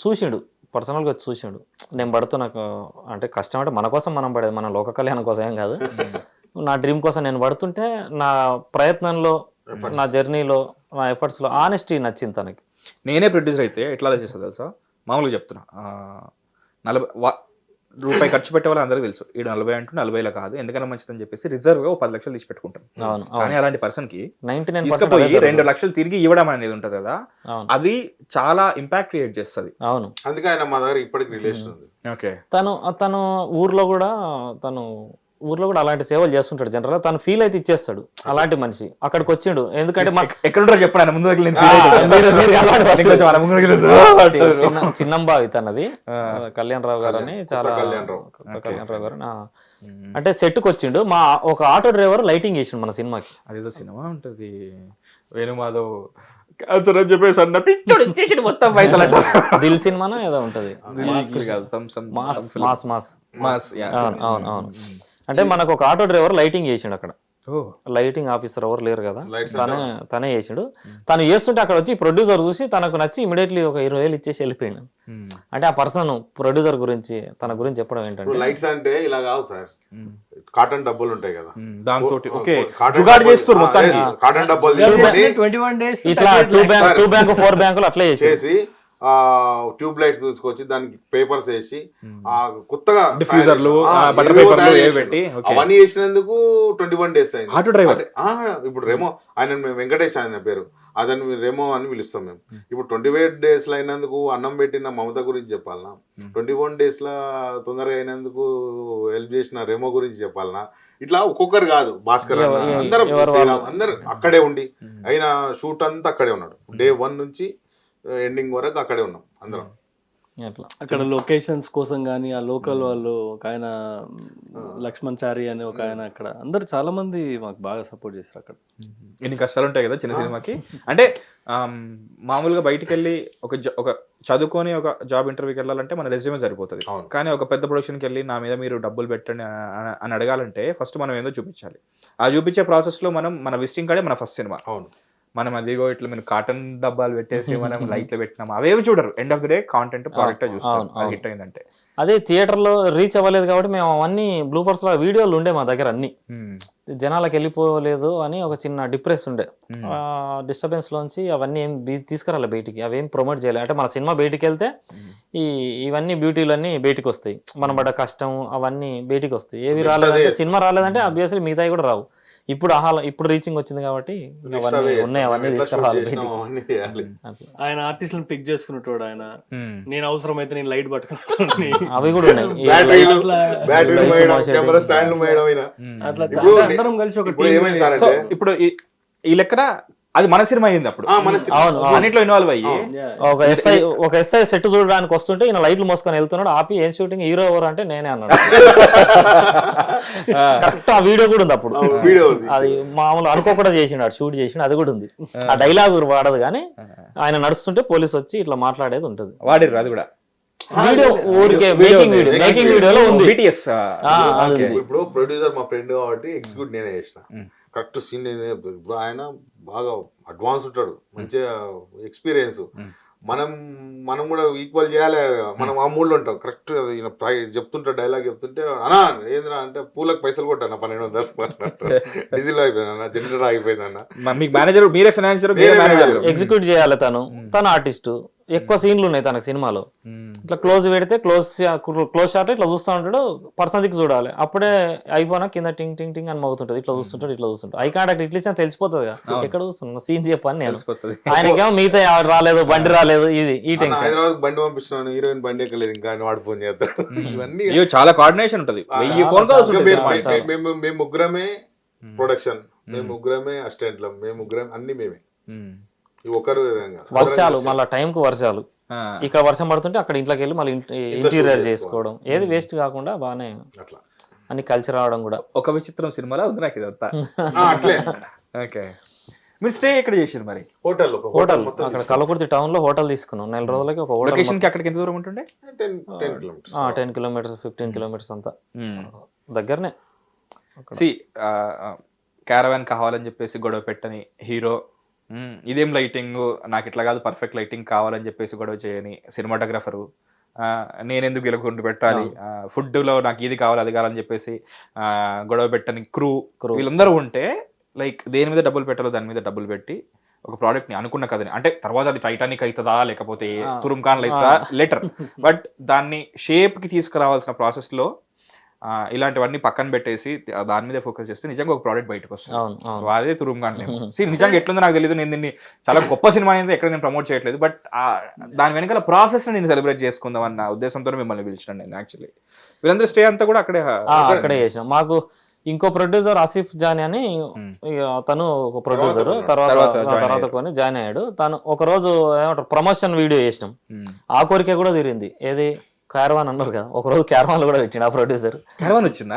చూసిండు, పర్సనల్గా చూసిండు నేను పడుతూ, నాకు అంటే కష్టం అంటే మన కోసం మనం పడేది, మన లోక కళ్యాణం కోసం ఏం కాదు, నా డ్రీమ్ కోసం నేను పడుతుంటే నా ప్రయత్నంలో, నా జర్నీలో, నా ఎఫర్ట్స్లో ఆనెస్టీ నచ్చింది తనకి. నేనే ప్రొడ్యూసర్ అయితే ఎట్లా చేస్తా తెలుసా, మామూలుగా చెప్తున్నా, 40 రూపాయి ఖర్చు పెట్టే వాళ్ళు అందరికీ తెలుసు, ఈ 40 అంటూ 40లో కాదు, ఎందుకన్నా మంచిదని చెప్పేసి రిజర్వ్ గా 10 lakhs తీసి పెట్టుకుంటాం. అవును, కానీ అలాంటి పర్సన్ కి 99% 2 lakhs తిరిగి ఇవ్వడం అనేది ఉంటది కదా, అది చాలా ఇంపాక్ట్ క్రియేట్ చేస్తుంది. అవును, అందుకే ఆయన మా దగ్గర ఇప్పటికి రిలేషన్ ఉంది. ఓకే, తను ఊర్లో కూడా అలాంటి సేవలు చేస్తుంటాడు. జనరల్ గా తను ఫీల్ అయితే ఇచ్చేస్తాడు, అలాంటి మనిషి అక్కడికి వచ్చిండు. ఎందుకంటే ఎక్కడ ఉంటారో చెప్పండి, ముందు చిన్నంబా తనది కళ్యాణ్ రావు గారు అని, చాలా కొత్త కళ్యాణ్ రావు గారు. అంటే సెట్కి వచ్చిండు, మా ఒక ఆటో డ్రైవర్ లైటింగ్ చేసిండు మన సినిమాకి. అదేదో సినిమా ఉంటది, వేణుమాధవ్ క్యాన్సర్ అని చెప్పేసి అన్న పిచ్చోడు ఇచ్చేసి మొత్తం పైసలు అంట. దిల్ సినిమానో ఏదో ఉంటది, మాస్. అవును. అంటే మనకు ఒక ఆటో డ్రైవర్ లైటింగ్ చేసిండు అక్కడ, లైటింగ్ ఆఫీసర్ ఎవరు లేరు కదా, తనే చేసిండు. తను చేస్తుంటే అక్కడ వచ్చి ప్రొడ్యూసర్ చూసి తనకు నచ్చి ఇమీడియట్లీ ఒక 20,000 ఇచ్చేసి వెళ్ళిపోయాడు. అంటే ఆ పర్సన్ ప్రొడ్యూసర్ గురించి, తన గురించి చెప్పడం ఏంటంటే, లైట్స్ అంటే ఇలా కావు సార్, కాటన్ డబ్బులు ఉంటాయి కదా, దాంతో కాటన్ డబ్బులు తీసుకొని 21 days ఇట్లా 2 బ్యాంక్ 4 బ్యాంకులు అట్లా చేసి ట్యూబ్ లైట్స్ తీసుకొచ్చి దానికి పేపర్స్ వేసి కొత్తగా డిఫ్యూజర్లు అవన్నీ చేసినందుకు 21 days అయింది. ఆటో డ్రైవర్ ఇప్పుడు రెమో, ఆయన వెంకటేష్ ఆయన పేరు, అదని రెమో అని పిలుస్తాం మేము. ఇప్పుడు 28 days అయినందుకు అన్నం పెట్టిన మమత గురించి చెప్పాలనా, 21 days తొందరగా అయినందుకు హెల్ప్ చేసిన రెమో గురించి చెప్పాలనా, ఇట్లా ఒక్కొక్కరు కాదు, భాస్కర్ అందరు అక్కడే ఉండి ఆయన షూట్ అంతా అక్కడే ఉన్నాడు, Day 1 నుంచి ఎండింగ్ వరకు అక్కడే ఉన్నాం అందరం. అక్కడ లొకేషన్స్ కోసం కానీ ఆ లోకల్ వాళ్ళు ఒక ఆయన లక్ష్మణ్ చారి అని ఒక ఆయన, అక్కడ అందరు చాలా మంది మాకు బాగా సపోర్ట్ చేశారు. అక్కడ ఎన్ని కష్టాలు ఉంటాయి కదా చిన్న సినిమాకి. అంటే మామూలుగా బయటికి వెళ్ళి ఒక చదువుకొని ఒక జాబ్ ఇంటర్వ్యూకి వెళ్ళాలంటే మన రెజ్యూమే సరిపోతుంది. కానీ ఒక పెద్ద ప్రొడక్షన్కి వెళ్ళి నా మీద మీరు డబ్బులు పెట్టండి అని అడగాలంటే ఫస్ట్ మనం ఏందో చూపించాలి. ఆ చూపించే ప్రాసెస్లో మన విజిటింగ్ కార్డే మన ఫస్ట్ సినిమా. మనం అదిగో ఇట్లా మీరు కాటన్ డబ్బాలు పెట్టేసి మనం లైట్లు పెట్టినాం అవేవి చూడరు. End of the day content product చూస్తాం, హిట్ అయిందంటే. అదే థియేటర్లో రీచ్ అవ్వలేదు కాబట్టి మేము అవన్నీ బ్లూపర్స్ లో వీడియోలు ఉండే మా దగ్గర, అన్ని జనాలకు వెళ్ళిపోలేదు అని ఒక చిన్న డిప్రెస్ ఉండే. డిస్టర్బెన్స్ లోంచి అవన్నీ ఏం తీసుకురాలి బయటికి, అవేం ప్రమోట్ చేయాలి. అంటే మన సినిమా బయటికి వెళ్తే ఇవన్నీ బ్యూటీలన్నీ బయటికి వస్తాయి, మనం పడ్డ కష్టం అవన్నీ బయటికి వస్తాయి. ఏవి రాలేదంటే, సినిమా రాలేదంటే అబ్వియస్లీ మిగతాయి కూడా రావు. ఇప్పుడు రీచింగ్ వచ్చింది కాబట్టి అవన్నీ తీసుకురావాలి. ఆయన ఆర్టిస్టులను పిక్ చేసుకున్నట్టు ఆయన, నేను అవసరమైతే నేను లైట్ పట్టుకున్నాను, అవి కూడా ఉన్నాయి. అట్లా అందరం కలిసి ఒక ఇప్పుడు ఈ లెక్కన అది మన సినిమా అయింది. అప్పుడు అన్నిట్లో ఇన్వాల్వ్ అయ్యి ఒక ఎస్ఐ సెట్ చూడడానికి వస్తుంటే ఈయన లైట్లు మోసుకొని వెళ్తున్నాడు, ఆపి ఏం షూటింగ్, హీరో ఎవరు అంటే నేనే అన్నాడు. కరెక్ట్ ఆ వీడియో కూడా ఉంది అప్పుడు. అది మామూలు అనుకోకుండా చేసిండు, షూట్ చేసిండు, అది కూడా ఉంది. ఆ డైలాగ్ వాడదు కానీ ఆయన నడుస్తుంటే పోలీస్ వచ్చి ఇట్లా మాట్లాడేది ఉంటుంది. వాడిర్రు అది కూడా వీడియో, ఊరికే మేకింగ్ వీడియోలో ఉంది. ఇప్పుడు ప్రొడ్యూసర్ మా ఫ్రెండ్ కాబట్టి ఎగ్జిక్యూట్ నేనే చేసిన, కరెక్ట్ సీన్ నేనే. ఇప్పుడు ఆయన బాగా అడ్వాన్స్ ఉంటాడు, మంచిగా ఎక్స్పీరియన్స్. మనం కూడా ఈక్వల్ చేయాలి, మనం ఆ మూడ్లో ఉంటాం. కరెక్ట్ చెప్తుంటా, డైలాగ్ చెప్తుంటే అన్నా ఏంద్రా అంటే పూలకు పైసలు కొట్టాను 1200 డీజిల్ అయిపోయిందన్న, జనరేటర్ ఆగిపోయిందన్న. మీకు మేనేజర్ మీరే, ఫైనాన్షియర్ ఎగ్జిక్యూట్ చేయాలి. తన ఆర్టిస్టు, ఎక్కువ సీన్లు ఉన్నాయి తనకు సినిమాలో. ఇట్లా క్లోజ్ పెడితే క్లోజ్ షాట్ ఇట్లా చూస్తూ ఉంటాడు, పర్సన్ దిక్కు చూడాలి, అప్పుడే అయిపోయినా కింద టింగ్ టింగ్ టింగ్ అని మోగుతుంటది. ఇట్లా చూస్తుంటాడు, ఐ కాంటాక్ట్ ఇట్లా ఇచ్చినా తెలిసిపోతుంది కదా ఎక్కడ చూస్తున్నా, సీన్ చెప్పని నేను. ఆయనకేమో మిగతా రాలేదు, బండి రాలేదు, ఈ టెన్షన్. హైదరాబాద్ బండి పంపిస్తున్నాను, హీరోయిన్ బండి ఎక్కలేదు ఇంకా అని వాడు ఫోన్ చేస్తాడు. ఇవన్నీ చాలా కోఆర్డినేషన్ ఉంటుంది. మేము ముగ్గురమే ప్రొడక్షన్, మేము ముగ్గురమే అసిస్టెంట్లం, మేము ముగ్గురం అన్ని మేమే. ఒకరు వర్షాలు, మళ్ళీ టైంకు వర్షాలు, ఇక్కడ వర్షం పడుతుంటే అక్కడ ఇంట్లోకి వెళ్ళి మళ్ళీ ఇంటీరియర్ చేసుకోవడం, ఏది వేస్ట్ కాకుండా బాగానే అన్ని కలిసి రావడం కూడా ఒక విచిత్రం సినిమాలో ఉంది నాకు ఇదంతా. ఓకే, మీరు స్టే ఎక్కడ చేసారు మరి? హోటల్ హోటల్ అక్కడ కలకుర్తి టౌన్ లో హోటల్ తీసుకున్నాం. 4 రోజులకి ఒక హోటల్. లొకేషన్ కి అక్కడికి ఎంత దూరం ఉంటుండే? 10 కిలోమీటర్స్ 10 కిలోమీటర్స్ 15 కిలోమీటర్స్ అంతా దగ్గరనే. క్యారవాన్ కావాలని చెప్పేసి గొడవ పెట్టని హీరో, ఇదేం లైటింగ్, నాకు ఇట్లా కాదు పర్ఫెక్ట్ లైటింగ్ కావాలని చెప్పేసి గొడవ చేయని సినిమాటోగ్రఫరు, నేనెందుకు ఇలాగొండు పెట్టాలి, ఫుడ్లో నాకు ఇది కావాలి అది కావాలని చెప్పేసి గొడవ పెట్టని క్రూ, వీళ్ళందరూ ఉంటే లైక్ దేని మీద డబ్బులు పెట్టాలో దాని మీద డబ్బులు పెట్టి ఒక ప్రోడక్ట్ని అనుకున్న కథని, అంటే తర్వాత అది టైటానిక్ అవుతుందా లేకపోతే తురుమ్ ఖాన్ అవుతుందా లెటర్, బట్ దాన్ని షేప్కి తీసుకురావాల్సిన ప్రాసెస్లో ఇలాంటివన్నీ పక్కన పెట్టేసి దాని మీద ఫోకస్ చేస్తే నిజంగా ఒక ప్రోడక్ట్ బయటకు వస్తుంది. అదే తురుమ్ ఖాన్. నిజంగా ఎట్లుందో నాకు తెలియదు, నేను దీన్ని చాలా గొప్ప సినిమా అనేది ఎక్కడ నేను ప్రమోట్ చేయట్లేదు, బట్ దాని వెనకాల ప్రాసెస్ నేను సెలబ్రేట్ చేసుకుందాం అన్న ఉద్దేశంతో మిమ్మల్ని పిలిచిన నేను. యాక్చువల్లీ వీళ్ళందరూ స్టే అంతా కూడా అక్కడే చేసినాం. మాకు ఇంకో ప్రొడ్యూసర్ ఆసిఫ్ జానీ అని, తను ఒక ప్రొడ్యూసర్, తర్వాత కొని జాయిన్ అయ్యాడు. తను ఒక రోజు ఏమంటారు ప్రమోషన్ వీడియో చేసినాం. ఆ కోరిక కూడా తీరింది. ఏది క్యారవాన్ అన్నారు కదా, ఒక రోజు క్యారవాన్ కూడా పెట్టిండు ఆ ప్రొడ్యూసర్.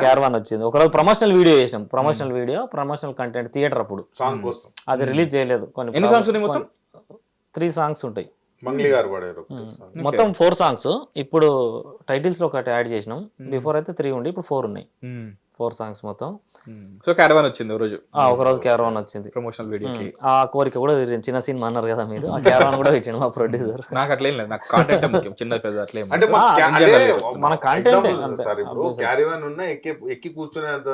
క్యారవాన్ వచ్చింది. ఒక రోజు ప్రమోషనల్ వీడియో చేసినాం. ప్రమోషనల్ కంటెంట్ థియేటర్ అప్పుడు అది రిలీజ్ చేయలేదు. కొన్ని 3 సాంగ్స్ ఉంటాయి. మొత్తం 4 సాంగ్స్. ఇప్పుడు టైటిల్స్ లో ఒకటి యాడ్ చేసినాం. బిఫోర్ అయితే 3 ఉండి, ఇప్పుడు 4 ఉన్నాయి. 4 సాంగ్స్ మొత్తం. సో క్యారవాన్ వచ్చింది ఒక రోజు క్యారవాన్ వచ్చింది ప్రమోషనల్ వీడియోకి. ఆ కోరిక కూడా తీరింది. చిన్న సినిమా అన్నారు కదా మీరు, ఆ క్యారవాన్ కూడా పెట్టిండు మా ప్రొడ్యూసర్. నాకు అట్లేం లేదు, నాకు కాంటెంట్ ముఖ్యం, చిన్న పెద్ద అట్లేం. మన కాంటెంట్ ఎక్కి కూర్చునేంత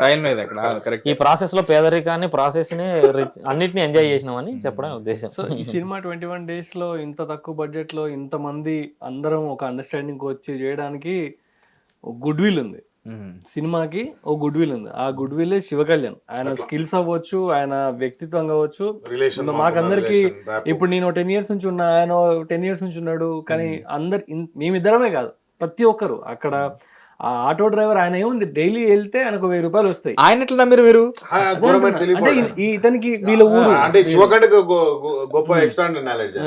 టైం లేదు అక్కడ. ఈ ప్రాసెస్ లో పేదరికాన్ని, ప్రాసెస్ ని, అన్నిటిని ఎంజాయ్ చేసినామని చెప్పడం ఉద్దేశం. సో ఈ సినిమా 21 days లో ఇంత తక్కువ బడ్జెట్ లో ఇంత మంది అందరం ఒక అండర్స్టాండింగ్ వచ్చి చేయడానికి గుడ్ విల్ ఉంది. సినిమాకి ఒక గుడ్ విల్ ఉంది. ఆ గుడ్ విల్ శివ కళ్యాణ్. ఆయన స్కిల్స్ అవ్వచ్చు, ఆయన వ్యక్తిత్వం కావచ్చు. మాకందరికి ఇప్పుడు నేను 10 years నుంచి ఉన్నా, ఆయన 10 years నుంచి ఉన్నాడు. కానీ మేమిద్దరమే కాదు, ప్రతి ఒక్కరు అక్కడ. ఆ ఆటో డ్రైవర్ ఆయన ఏముంది, డైలీ వెళ్తే ఆయనకు 1000 రూపాయలు వస్తాయి. ఆయన ఎట్లా మీరు అంటే ఇతనికి వీళ్ళ ఊరు అంటే శివకంటే గొప్ప ఎక్స్ట్రా నాలెడ్జ్.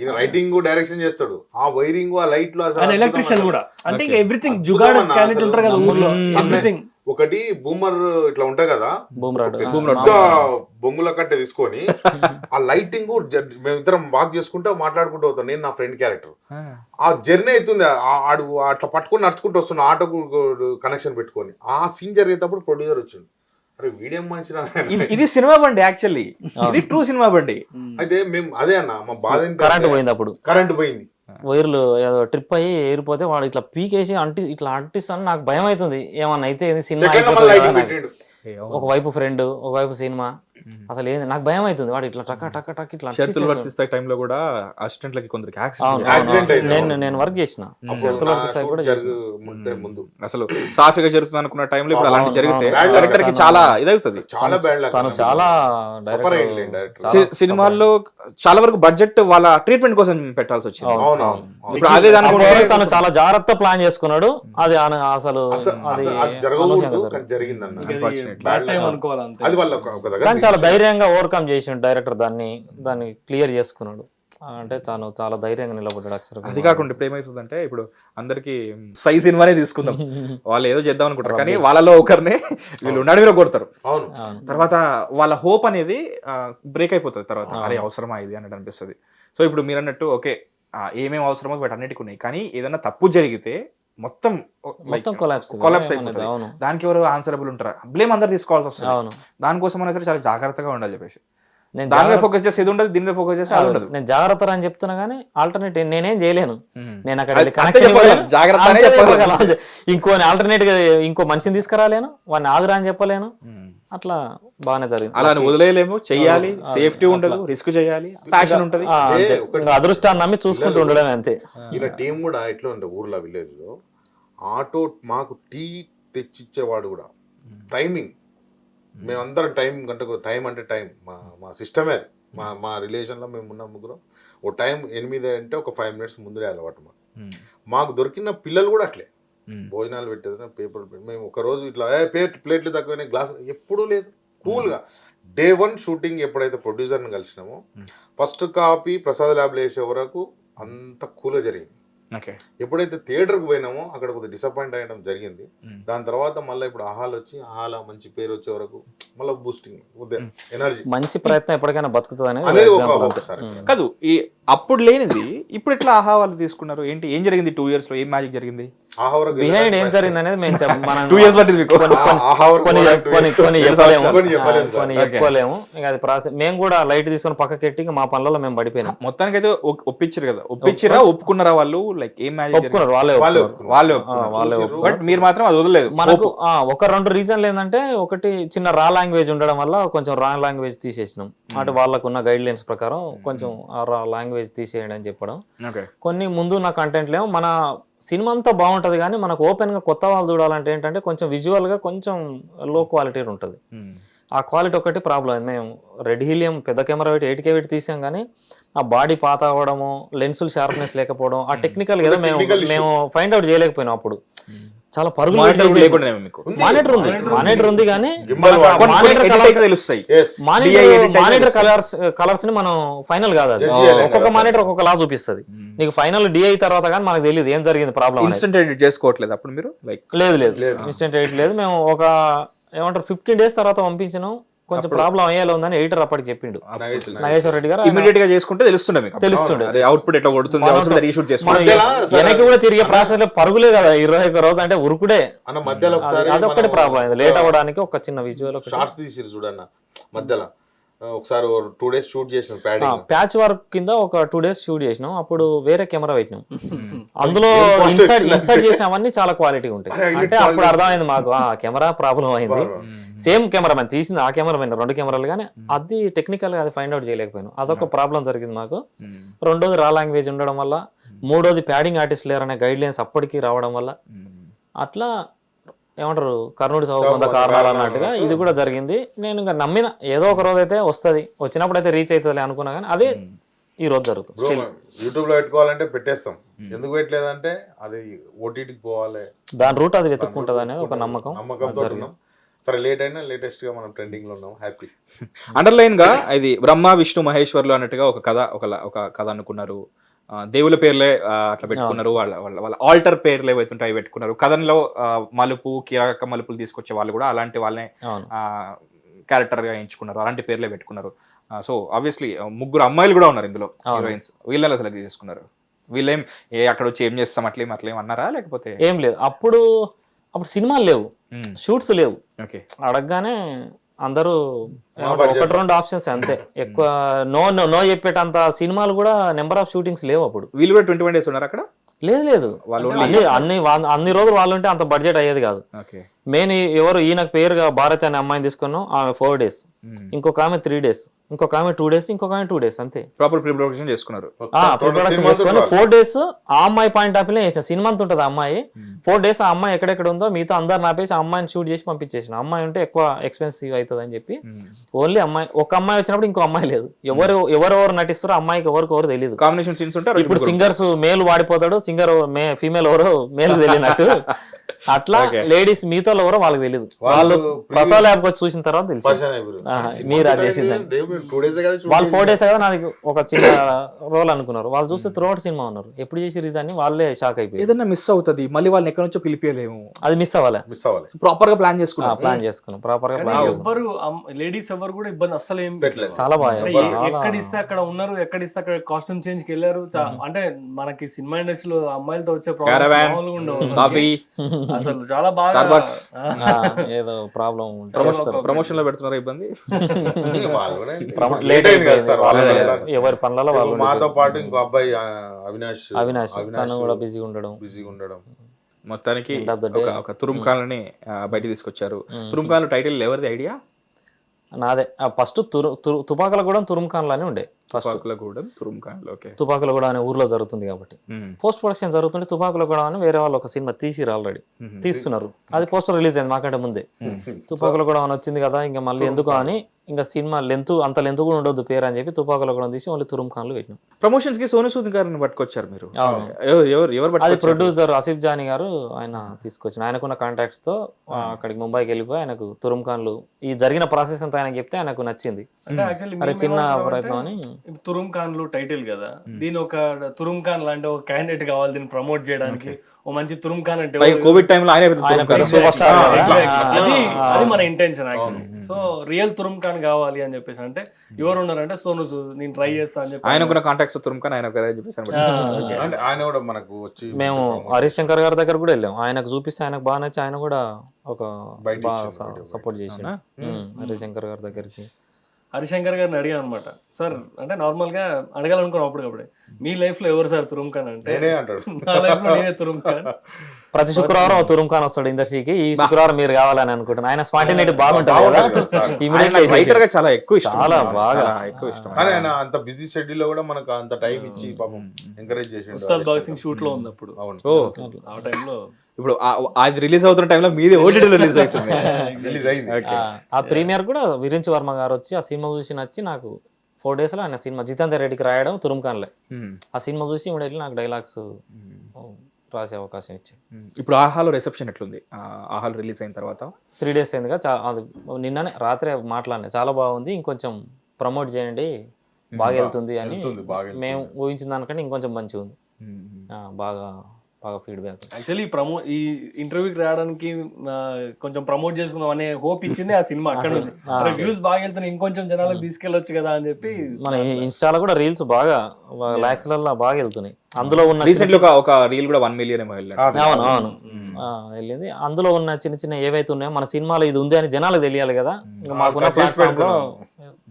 ఈయన రైటింగ్ డైరెక్షన్ చేస్తాడు, ఆ వైరింగ్, ఆ లైట్లు, ఎలక్ట్రిషియన్ కూడా. అంటే ఎవ్రీథింగ్ జుగాడ్ క్యాండిడేట్ ఉంటారు కదా ఊర్లో. ఎవ్రీథింగ్ ఒకటి బూమర్ ఇట్లా ఉంటాయి కదా, బొంగుల కట్టే తీసుకొని ఆ లైటింగ్ మేమిద్దరం వాక్ చేసుకుంటూ మాట్లాడుకుంటూ అవుతాం. నేను నా ఫ్రెండ్ క్యారెక్టర్. ఆ జర్నీ అవుతుంది, ఆడు అట్లా పట్టుకొని నడుచుకుంటూ వస్తున్నా, ఆటోకు కనెక్షన్ పెట్టుకొని. ఆ సీన్ జరిగేటప్పుడు ప్రొడ్యూసర్ వచ్చిండు, అరే వీడియం మంచి ఇది సినిమా బండి, యాక్చువల్లీ ఇది ట్రూ సినిమా బండి. అయితే మేము అదే అన్న మా బాధ, కరెంట్ పోయింది. అప్పుడు కరెంట్ పోయింది, వైర్లు ఏదో ట్రిప్ అయ్యి ఏరిపోతే వాడు ఇట్లా పీకేసి ఇట్లా అంటిస్తాను. నాకు భయం అవుతుంది, ఏమన్నా అయితే సినిమా ఒకవైపు ఫ్రెండ్, ఒకవైపు సినిమా, అసలు ఏంది నాకు భయం అవుతుంది. వాడు ఇట్లా టక్ టక్ టక్ ఇట్లా టైంలో కూడా అసిస్టెంట్లకి కొందరికి నేను వర్క్ చేసిన ముందు అసలు సాఫీగా జరుగుతుంది అనుకున్న టైంలో ఇప్పుడు అలాంటి జరిగితే డైరెక్టర్ కి చాలా ఇదవుతుంది. తను చాలా సినిమాల్లో చాలా వరకు బడ్జెట్ వాళ్ళ ట్రీట్మెంట్ కోసం పెట్టాల్సి వచ్చింది. ఇప్పుడు అదే దాని తను చాలా జాగ్రత్త ప్లాన్ చేసుకున్నాడు. అది అసలు కానీ చాలా ధైర్యంగా ఓవర్కమ్ చేసిండు డైరెక్టర్. దాన్ని క్లియర్ చేసుకున్నాడు. అంటే తాను చాలా ధైర్యంగా నిలబడ్డాడు అక్షరం. అది కాకుండా ఇప్పుడు ఏమైతుందంటే, ఇప్పుడు అందరికి సైజ్ సినిమానే తీసుకుందాం, వాళ్ళు ఏదో చేద్దాం అనుకుంటారు, కానీ వాళ్ళలో ఒకరినే వీళ్ళు నడివిలో కొడతారు. తర్వాత వాళ్ళ హోప్ అనేది బ్రేక్ అయిపోతుంది. తర్వాత అరే అవసరమా ఇది అన్నట్టు అనిపిస్తుంది. సో ఇప్పుడు మీరు అన్నట్టు ఓకే ఏమేమి అవసరమో వాటి అన్నిటికీ ఉన్నాయి, కానీ ఏదైనా తప్పు జరిగితే మొత్తం కొలాప్స్ అయిపోతుంది. దానికి ఎవరు ఆన్సరబుల్ ఉంటారా, బ్లేమ్ అందరు తీసుకోవాల్సి వస్తుంది. దానికోసం అనేది సరే చాలా జాగ్రత్తగా ఉండాలి చెప్పేసి దాని మీద ఫోకస్ చేసి ఇది ఉండదు, దీని మీద ఫోకస్ చేసి అది ఉండదు. నేను జాగ్రత్త అని చెప్తున్నా కానీ ఆల్టర్నేటివ్ నేనేం చేయలేను. నేను అక్కడ ఇంకో ఆల్టర్నేట్ గా ఇంకో మనిషిని తీసుకురాలేను, వాడిని ఆగురా అని చెప్పలేను. అట్లా బాగానే జరిగింది. అలా వదిలేయలేము, చెయ్యాలి, సేఫ్టీ ఉండదు, రిస్క్ చేయాలి, ప్యాషన్ ఉంటది, అదృష్టాన్ని నమ్మి చూసుకుంటూ ఉండడమే అంతే. ఇలా టీం కూడా ఎట్లా ఉండే ఊర్లో విలేజ్ లో ఆటో మాకు టీ తెచ్చిచ్చేవాడు కూడా టైమింగ్. మేమందరం టైం అంటే టైం మా సిస్టమే అది. మా రిలేషన్లో మేము ఉన్న ముగ్గురం ఓ టైం 8 అంటే ఒక 5 minutes ముందుడే అలవాటు. మాకు దొరికిన పిల్లలు కూడా అట్లే భోజనాలు పెట్టేది పేపర్ మేము ఒక రోజు ఇట్లా ప్లేట్లు తక్కువైనా గ్లాస్ ఎప్పుడూ లేదు, కూల్గా. Day 1 షూటింగ్ ఎప్పుడైతే ప్రొడ్యూసర్ని కలిసినామో ఫస్ట్ కాపీ ప్రసాద్ ల్యాబ్లో వేసే వరకు అంత కూల్గా జరిగింది. ఎప్పుడైతే థియేటర్కి పోయినామో అక్కడ కొద్దిగా డిసప్పాయింట్ అయ్యడం జరిగింది. దాని తర్వాత మళ్ళీ ఇప్పుడు ఆహాలు వచ్చి ఆహాల మంచి పేరు వచ్చే వరకు మళ్ళీ బూస్టింగ్ ఎనర్జీ మంచి ప్రయత్నం ఎప్పటికైనా బతుకుతుంది అనేది అనేది ఒక ఎగ్జాంపుల్ అంతే. ఒకసారి కాదు ఈ అప్పుడు లేనిది ఇప్పుడు ఎట్లా ఆహా వాళ్ళు తీసుకున్నారు ఏంటి ఏం జరిగింది 2 years లో ఏం మ్యాజిక్ జరిగింది ఆహావరం బిహైండ్ ఏం జరిగింది అనేది మేము మనం 2 years పట్టింది మీకు కొన్ని చెప్పలేము చెప్పలేము సార్. కొన్ని చెప్పుకోలేము ఇక అది ప్రాసెస్. మేము కూడా లైట్ తీసుకొని పక్కకెట్టి ఇక మా పనులలో మేము పడిపోయినాం. మొత్తానికి అయితే ఒప్పించారు కదా ఒప్పించిరా ఒప్పుకున్నారా వాళ్ళు లైక్ ఏం మ్యాజిక్ ఒప్పుకున్నారు వాళ్ళే వాళ్ళే ఒప్పుకున్నారు. వాళ్ళే వాళ్ళే ఒప్పుకున్నారు బట్ మీరు మాత్రం అది వదలలేదు మనకు ఒక 2 రీజన్లు ఏంటంటే ఒకటి చిన్న రా లాంగ్వేజ్ ఉండడం వల్ల కొంచెం రా లాంగ్వేజ్ తీసేసినాం. అటు వాళ్ళకున్న గైడ్ లైన్స్ ప్రకారం కొంచెం ఆ రా లాంగ్వేజ్ తీసేయండి అని చెప్పడం. ఓకే కొన్ని ముందు ఉన్న కంటెంట్ లేవు. మన సినిమా అంతా బాగుంటది కానీ మనకు ఓపెన్ గా కొత్త వాళ్ళు చూడాలంటే ఏంటంటే కొంచెం విజువల్ గా కొంచెం లో క్వాలిటీ ఉంటుంది. ఆ క్వాలిటీ ఒకటి ప్రాబ్లం అయింది. మేము రెడ్ హీలియం పెద్ద కెమెరా పెట్టి 8K పెట్టి తీసాం కానీ ఆ బాడీ పాత అవ్వడము, లెన్సులు షార్ప్నెస్ లేకపోవడం, ఆ టెక్నికల్ ఏదో మేము ఫైండ్ అవుట్ చేయలేకపోయినాం. అప్పుడు చాలా పరుగులు లేకుండా మీకు మానిటర్ ఉంది కానీ తెలుస్తాయి మానిటర్ కలర్స్ ని మనం ఫైనల్ కాదు. అది ఒక్కొక్క మానిటర్ ఒక్కొక్క లా చూపిస్తుంది నీకు. ఫైనల్ DI తర్వాత కానీ మనకు తెలియదు ఏం జరిగింది ప్రాబ్లం. ఇన్స్టెంట్ ఎడిట్ చేసుకోవట్లేదు అప్పుడు మీరు లైక్ లేదు ఇన్స్టెంట్ ఎడిట్ లేదు. మేము ఒక ఏమంటారు 15 days తర్వాత పంపించినాం. కొంచెం ప్రాబ్లం అయ్యేలా ఉందని ఎడిటర్ అప్పటికి చెప్పిండు నాగేశ్వర రెడ్డి గారు. ఇమీడియట్ గా చేసుకుంటే తెలుస్తుండే మీకు తెలుస్తుండే అవుట్పుట్ ఎట్లా కొడుతుంది రీషూట్ చేసుకోవాలి. వెనక్కి కూడా తిరిగే ప్రాసెస్ లో పరుగులే కదా 21 రోజు అంటే ఉరుకుడే. అన్న మధ్యలో అదొక్కటి ప్రాబ్లం అయింది. లేట్ అవ్వడానికి ఒక చిన్న విజువల్ షార్ట్స్ తీసిరు చూడన్న మధ్యలో ఒకసారి 2 days షూట్ చేసినాం ప్యాచ్ వర్క్ కింద ఒక 2 days షూట్ చేసినాం. అప్పుడు వేరే కెమెరా పెట్టినాం. అందులో ఇన్సర్ట్ చేసినవన్నీ చాలా క్వాలిటీ ఉంటాయి. అంటే అప్పుడు అర్థమైంది మాకు ఆ కెమెరా ప్రాబ్లం అయింది. సేమ్ కెమెరామెన్ తీసింది ఆ కెమెరామెన్ 2 కెమెరాలు కానీ అది టెక్నికల్ గా అది ఫైండ్ అవుట్ చేయలేకపోయాను. అదొక ప్రాబ్లం జరిగింది మాకు. రెండోది రా లాంగ్వేజ్ ఉండడం వల్ల, మూడోది ప్యాడింగ్ ఆర్టిస్ట్ లేరనే గైడ్ లైన్స్ అప్పటికి రావడం వల్ల అట్లా ఏమంటారు కర్ణుడి సాగు కొంత కారణాలు అన్నట్టుగా ఇది కూడా జరిగింది. నేను ఇంకా నమ్మిన ఏదో ఒక రోజు అయితే వస్తుంది, వచ్చినప్పుడు అయితే రీచ్ అవుతుంది అనుకున్నా కానీ అదే ఈ రోజు జరుగుతుంది. యూట్యూబ్ లో పెట్టుకోవాలంటే పెట్టేస్తాం. ఎందుకు పెట్టలేదంటే అది ఓటీటీకి పోవాలి, దాని రూట్ అది వెతుక్కుంటది అనేది ఒక నమ్మకం. సరే లేట్ అయినా లేటెస్ట్ గా మనం ట్రెండింగ్ లో ఉన్నాం, హ్యాపీ. అండర్లైన్ గా ఇది బ్రహ్మ విష్ణు మహేశ్వర్లు అన్నట్టుగా ఒక కథ అనుకున్నారు. దేవుల పేర్లే అట్లా పెట్టుకున్నారు. వాళ్ళ ఆల్టర్ పేర్లు ఏవైతుంటాయి అవి పెట్టుకున్నారు. కథలో మలుపు కీలక మలుపులు తీసుకొచ్చే వాళ్ళు కూడా అలాంటి వాళ్ళనే క్యారెక్టర్ గా ఎంచుకున్నారు. అలాంటి పేర్లే పెట్టుకున్నారు. సో ఆబ్వియస్లీ 3 అమ్మాయిలు కూడా ఉన్నారు ఇందులో హీరోయిన్స్. వీళ్ళని సెలెక్ట్ చేసుకున్నారు. వీళ్ళేం అక్కడ వచ్చి ఏం చేస్తాం అట్లేం అన్నారా లేకపోతే ఏం లేదు. అప్పుడు సినిమాలు లేవు, షూట్స్ లేవు. అడగగానే అందరూ 1-2 ఆప్షన్స్ అంతే. ఎక్కువ నో చెప్పేటంత సినిమాలు కూడా నెంబర్ ఆఫ్ షూటింగ్స్ లేవు అప్పుడు. వీళ్ళు కూడా 21 days ఉన్నారు అక్కడ. లేదు అన్ని రోజులు వాళ్ళు ఉంటే అంత బడ్జెట్ అయ్యేది కాదు. మెయిన్ ఎవరు ఈయనకు పేరుగా భారత్ అనే అమ్మాయిని తీసుకున్నాం. ఆమె 4 days, ఇంకొక ఆమె 3 days, ఇంకొక ఆమె 2 days, ఇంకొక ఆమె 2 days అంతే. ప్రాపర్ ప్రీ ప్రొడక్షన్ చేసుకున్నారు. ప్రిపరేషన్ చేసుకుని 4 days ఆ అమ్మాయి పాయింట్ ఆఫ్ వ్యూ చేసిన. సినిమా అంత ఉంటుంది ఆ అమ్మాయి. 4 days ఆ అమ్మాయి ఎక్కడెక్కడ ఉందో మిగతా అందరిని ఆపేసి ఆ అమ్మాయిని షూట్ చేసి పంపించేసిన. అమ్మాయి ఉంటే ఎక్కువ ఎక్స్పెన్సివ్ అవుతుంది అని చెప్పి ఓన్లీ అమ్మాయి. ఒక అమ్మాయి వచ్చినప్పుడు ఇంకో అమ్మాయి లేదు. ఎవరెవరు నటిస్తారో అమ్మాయికి ఎవరికి తెలియదు. కాంబినేషన్ సీన్స్ ఉంటారు. ఇప్పుడు సింగర్స్ మేల్ వాడిపోతాడు, సింగర్ ఫీమేల్ ఎవరో మేల్ తెలియనట్టు అట్లా లేడీస్ మీతో ఎవరో వాళ్ళకి తెలియదు. వాళ్ళు ప్రసాద్ ల్యాబ్ వచ్చి చూసిన తర్వాత తెలుసు మీరా చేసిందని. వాళ్ళు 4 days కదా నాది ఒక చిన్న రోల్ అనుకున్నారు. వాళ్ళు చూస్తే త్రూఅవుట్ సినిమా ఉన్నారు. ఎప్పుడు చేసిరు దాన్ని వాళ్ళే షాక్ అయిపోయి. ఏదైనా మిస్ అవుతుంది మళ్ళీ వాళ్ళని ఎక్కడి నుంచో పిలిపియలేము. అది మిస్ అవ్వాలి. ప్రాపర్ గా ప్లాన్ చేసుకున్నాం. ప్రాపర్ గా ప్లాన్ చేసుకున్నాం. లేడీస్ ఎవరు కూడా ఇబ్బంది అస్సలు ఏం పెట్టలేదు. చాలా బాగా ఎక్కడ ఇస్తే అక్కడ ఉన్నారు, ఎక్కడ ఇస్తే అక్కడ కాస్ట్యూమ్ చేంజ్ కి వెళ్ళారు. అంటే మనకి సినిమా ఇండస్ట్రీలో అమ్మాయిలతో వచ్చే అసలు చాలా బాగా ఏదో ప్రాబ్లం ప్రమోషన్ లో పెడుతున్నారు ఇబ్బంది. ఎవరి పనులలో వాళ్ళు. మాతో పాటు ఇంకో అబ్బాయి అవినాష్ తను కూడా బిజీగా ఉండడం. మొత్తానికి ఒక తురుంకాలని బయట తీసుకొచ్చారు. తురుంకాలు టైటిల్ ఎవరిది ఐడియా? నాదే. ఫస్ట్ తుపాకులగూడెం తురుంఖాన్లు అని ఉండే. తుపాకులగూడెం అనే ఊర్లో జరుగుతుంది కాబట్టి పోస్ట్ ప్రొడక్షన్ జరుగుతుంటే తుపాకులగూడెం అని వేరే వాళ్ళు ఒక సినిమా తీసిరు, ఆల్రెడీ తీస్తున్నారు. అది పోస్టర్ రిలీజ్ అయింది మాకంటే ముందే. తుపాకులగూడెం అని వచ్చింది కదా ఇంకా మళ్ళీ ఎందుకు అని ఇంకా సినిమా అంత లెంత్ కూడా ఉండొద్దు పేరు అని చెప్పి తుపాకులగూడెం తీసి ఓన్లీ తురుంఖాన్లు పెట్టినాం. ప్రమోషన్స్ కి సోను సూద్ గారిని పట్టుకొచ్చారు మీరు. అది ప్రొడ్యూసర్ ఆసిఫ్ జానీ గారు ఆయన తీసుకొచ్చిన. ఆయనకున్న కాంటాక్ట్స్ తో అక్కడికి ముంబైకి వెళ్ళిపోయి ఆయనకు తురుంఖాన్లు ఈ జరిగిన ప్రాసెస్ అంతా ఆయనకు చెప్తే ఆయనకు నచ్చింది. అరే చిన్న ప్రయత్నం అని. తురుంఖాన్లు టైటిల్ కదా, దీని ఒక తురుంఖాన్ లాంటి ఒక క్యాండిడేట్ కావాలి దీన్ని ప్రమోట్ చేయడానికి ఓ మంచి తురుమ్ఖాన్ అంటే పైగా కోవిడ్ టైంలో ఆయన పెద్ద ఆయన తురుం పెద్ద కాదు. సూపర్ స్టార్ కదా. Exactly. అది ఆ, అది మన intention actually. So real Turum Khan కావాలి అని చెప్పేసి అంటే ఎవరు ఉన్నారంటే సోను సూద్, నేను ట్రై చేస్తా అని చెప్పి ఆయనకున్న కాంటాక్ట్స్ తురుం కానీ ఆయన కదా చెప్పేసి అనబట్టి. అంటే ఆయన కూడా మనకు వచ్చి మేము హరీష్ శంకర్ గారి దగ్గర కూడా వెళ్ళాం. ఆయనకు చూపిస్తే ఆయనకు బాగా నచ్చి ఆయన కూడా ఒక బయట బాగా ఇచ్చారు, సపోర్ట్ చేసి హరీష్ శంకర్ గారి దగ్గరికి. హరిశంకర్ గారిని అడిగా అనమాట, సార్ అంటే నార్మల్ గా అడగాలనుకున్నాం అప్పటికప్పుడే, మీ లైఫ్ లో ఎవరు సార్ తురుమ్ ఖాన్ అంటే, నేనే అంటాడు. నా లైఫ్ లో నేనే తురుమ్ ఖాన్. ప్రతి శుక్రవారం తురుమ్ ఖాన్ వస్తాడు ఇండస్ట్రీకి, ఈ శుక్రవారం మీరు కావాలని అనుకుంటున్నాను. ఆయన స్పాంటినిటీ బాగుంటుంది కదా, బాగుంటుంది కదా సార్. ఇమీడియట్లీ రైటర్ గా చాలా ఎక్కువ ఇష్టం, చాలా బాగా. చాలా ఎక్కువ ఇష్టం. కానీ ఆయన అంత బిజీ షెడ్యూల్ లో కూడా మనకు అంత టైం ఇచ్చి పాపం ఎంకరేజ్ చేసిండు. ఉస్తాద్ భగత్ సింగ్ షూట్ లో ఉంది అప్పుడు, అవును, ఓ ఆ టైంలో ఇప్పుడు అది రిలీజ్ అవుతున్న టైంలో మీది ఓటీటీ రిలీజ్ అవుతుంది. రిలీజ్ అయింది. ఆ ప్రీమియర్ కూడా విరించి వర్మ గారు వచ్చి ఆ సినిమా చూసి నచ్చి నాకు 4 days లో ఆయన సినిమా జితేందర్ రెడ్డికి రాయడం తురుమ్ ఖాన్లే. ఆ సినిమా చూసి ఇమీడియట్లీ నాకు డైలాగ్స్ రాసే అవకాశం ఇచ్చింది. ఇప్పుడు ఆహాలో రిసెప్షన్ ఎట్లుంది? ఆహాలో రిలీజ్ అయిన తర్వాత 3 days అయిందిగా, అది నిన్ననే రాత్రే మాట్లాడినా, చాలా బాగుంది, ఇంకొంచెం ప్రమోట్ చేయండి, బాగా వెళ్తుంది అని. బాగా మేము ఊహించిన దానికంటే ఇంకొంచెం మంచిగా ఉంది. బాగా బాగా ఫీడ్బ్యాక్. యాక్చువల్లీ ఈ ఇంటర్వ్యూకి రావడానికి కొంచెం ప్రమోట్ చేసుకుందాం అనే హోప్ ఇచ్చింది ఆ సినిమా. అక్కడ వ్యూస్ బాగా వెళ్తున్నాయి, ఇంకొంచెం జనాలకు తీసుకెళ్ళొచ్చు కదా అని చెప్పి. మన ఇన్స్టాలో కూడా రీల్స్ బాగా లాక్స్లలో బాగా వెళ్తున్నాయి. అందులో ఉన్న రీసెంట్లీ ఒక రీల్ కూడా 1 million ఏమో వెళ్ళాడు. అవును అవును వెళ్ళింది. అందులో ఉన్న చిన్న చిన్న ఏవైతే ఉన్నాయో మన సినిమాలో ఇది ఉంది అని జనాలకు తెలియాలి కదా, ఇంకా మాకున్న ప్లాట్ఫామ్ లో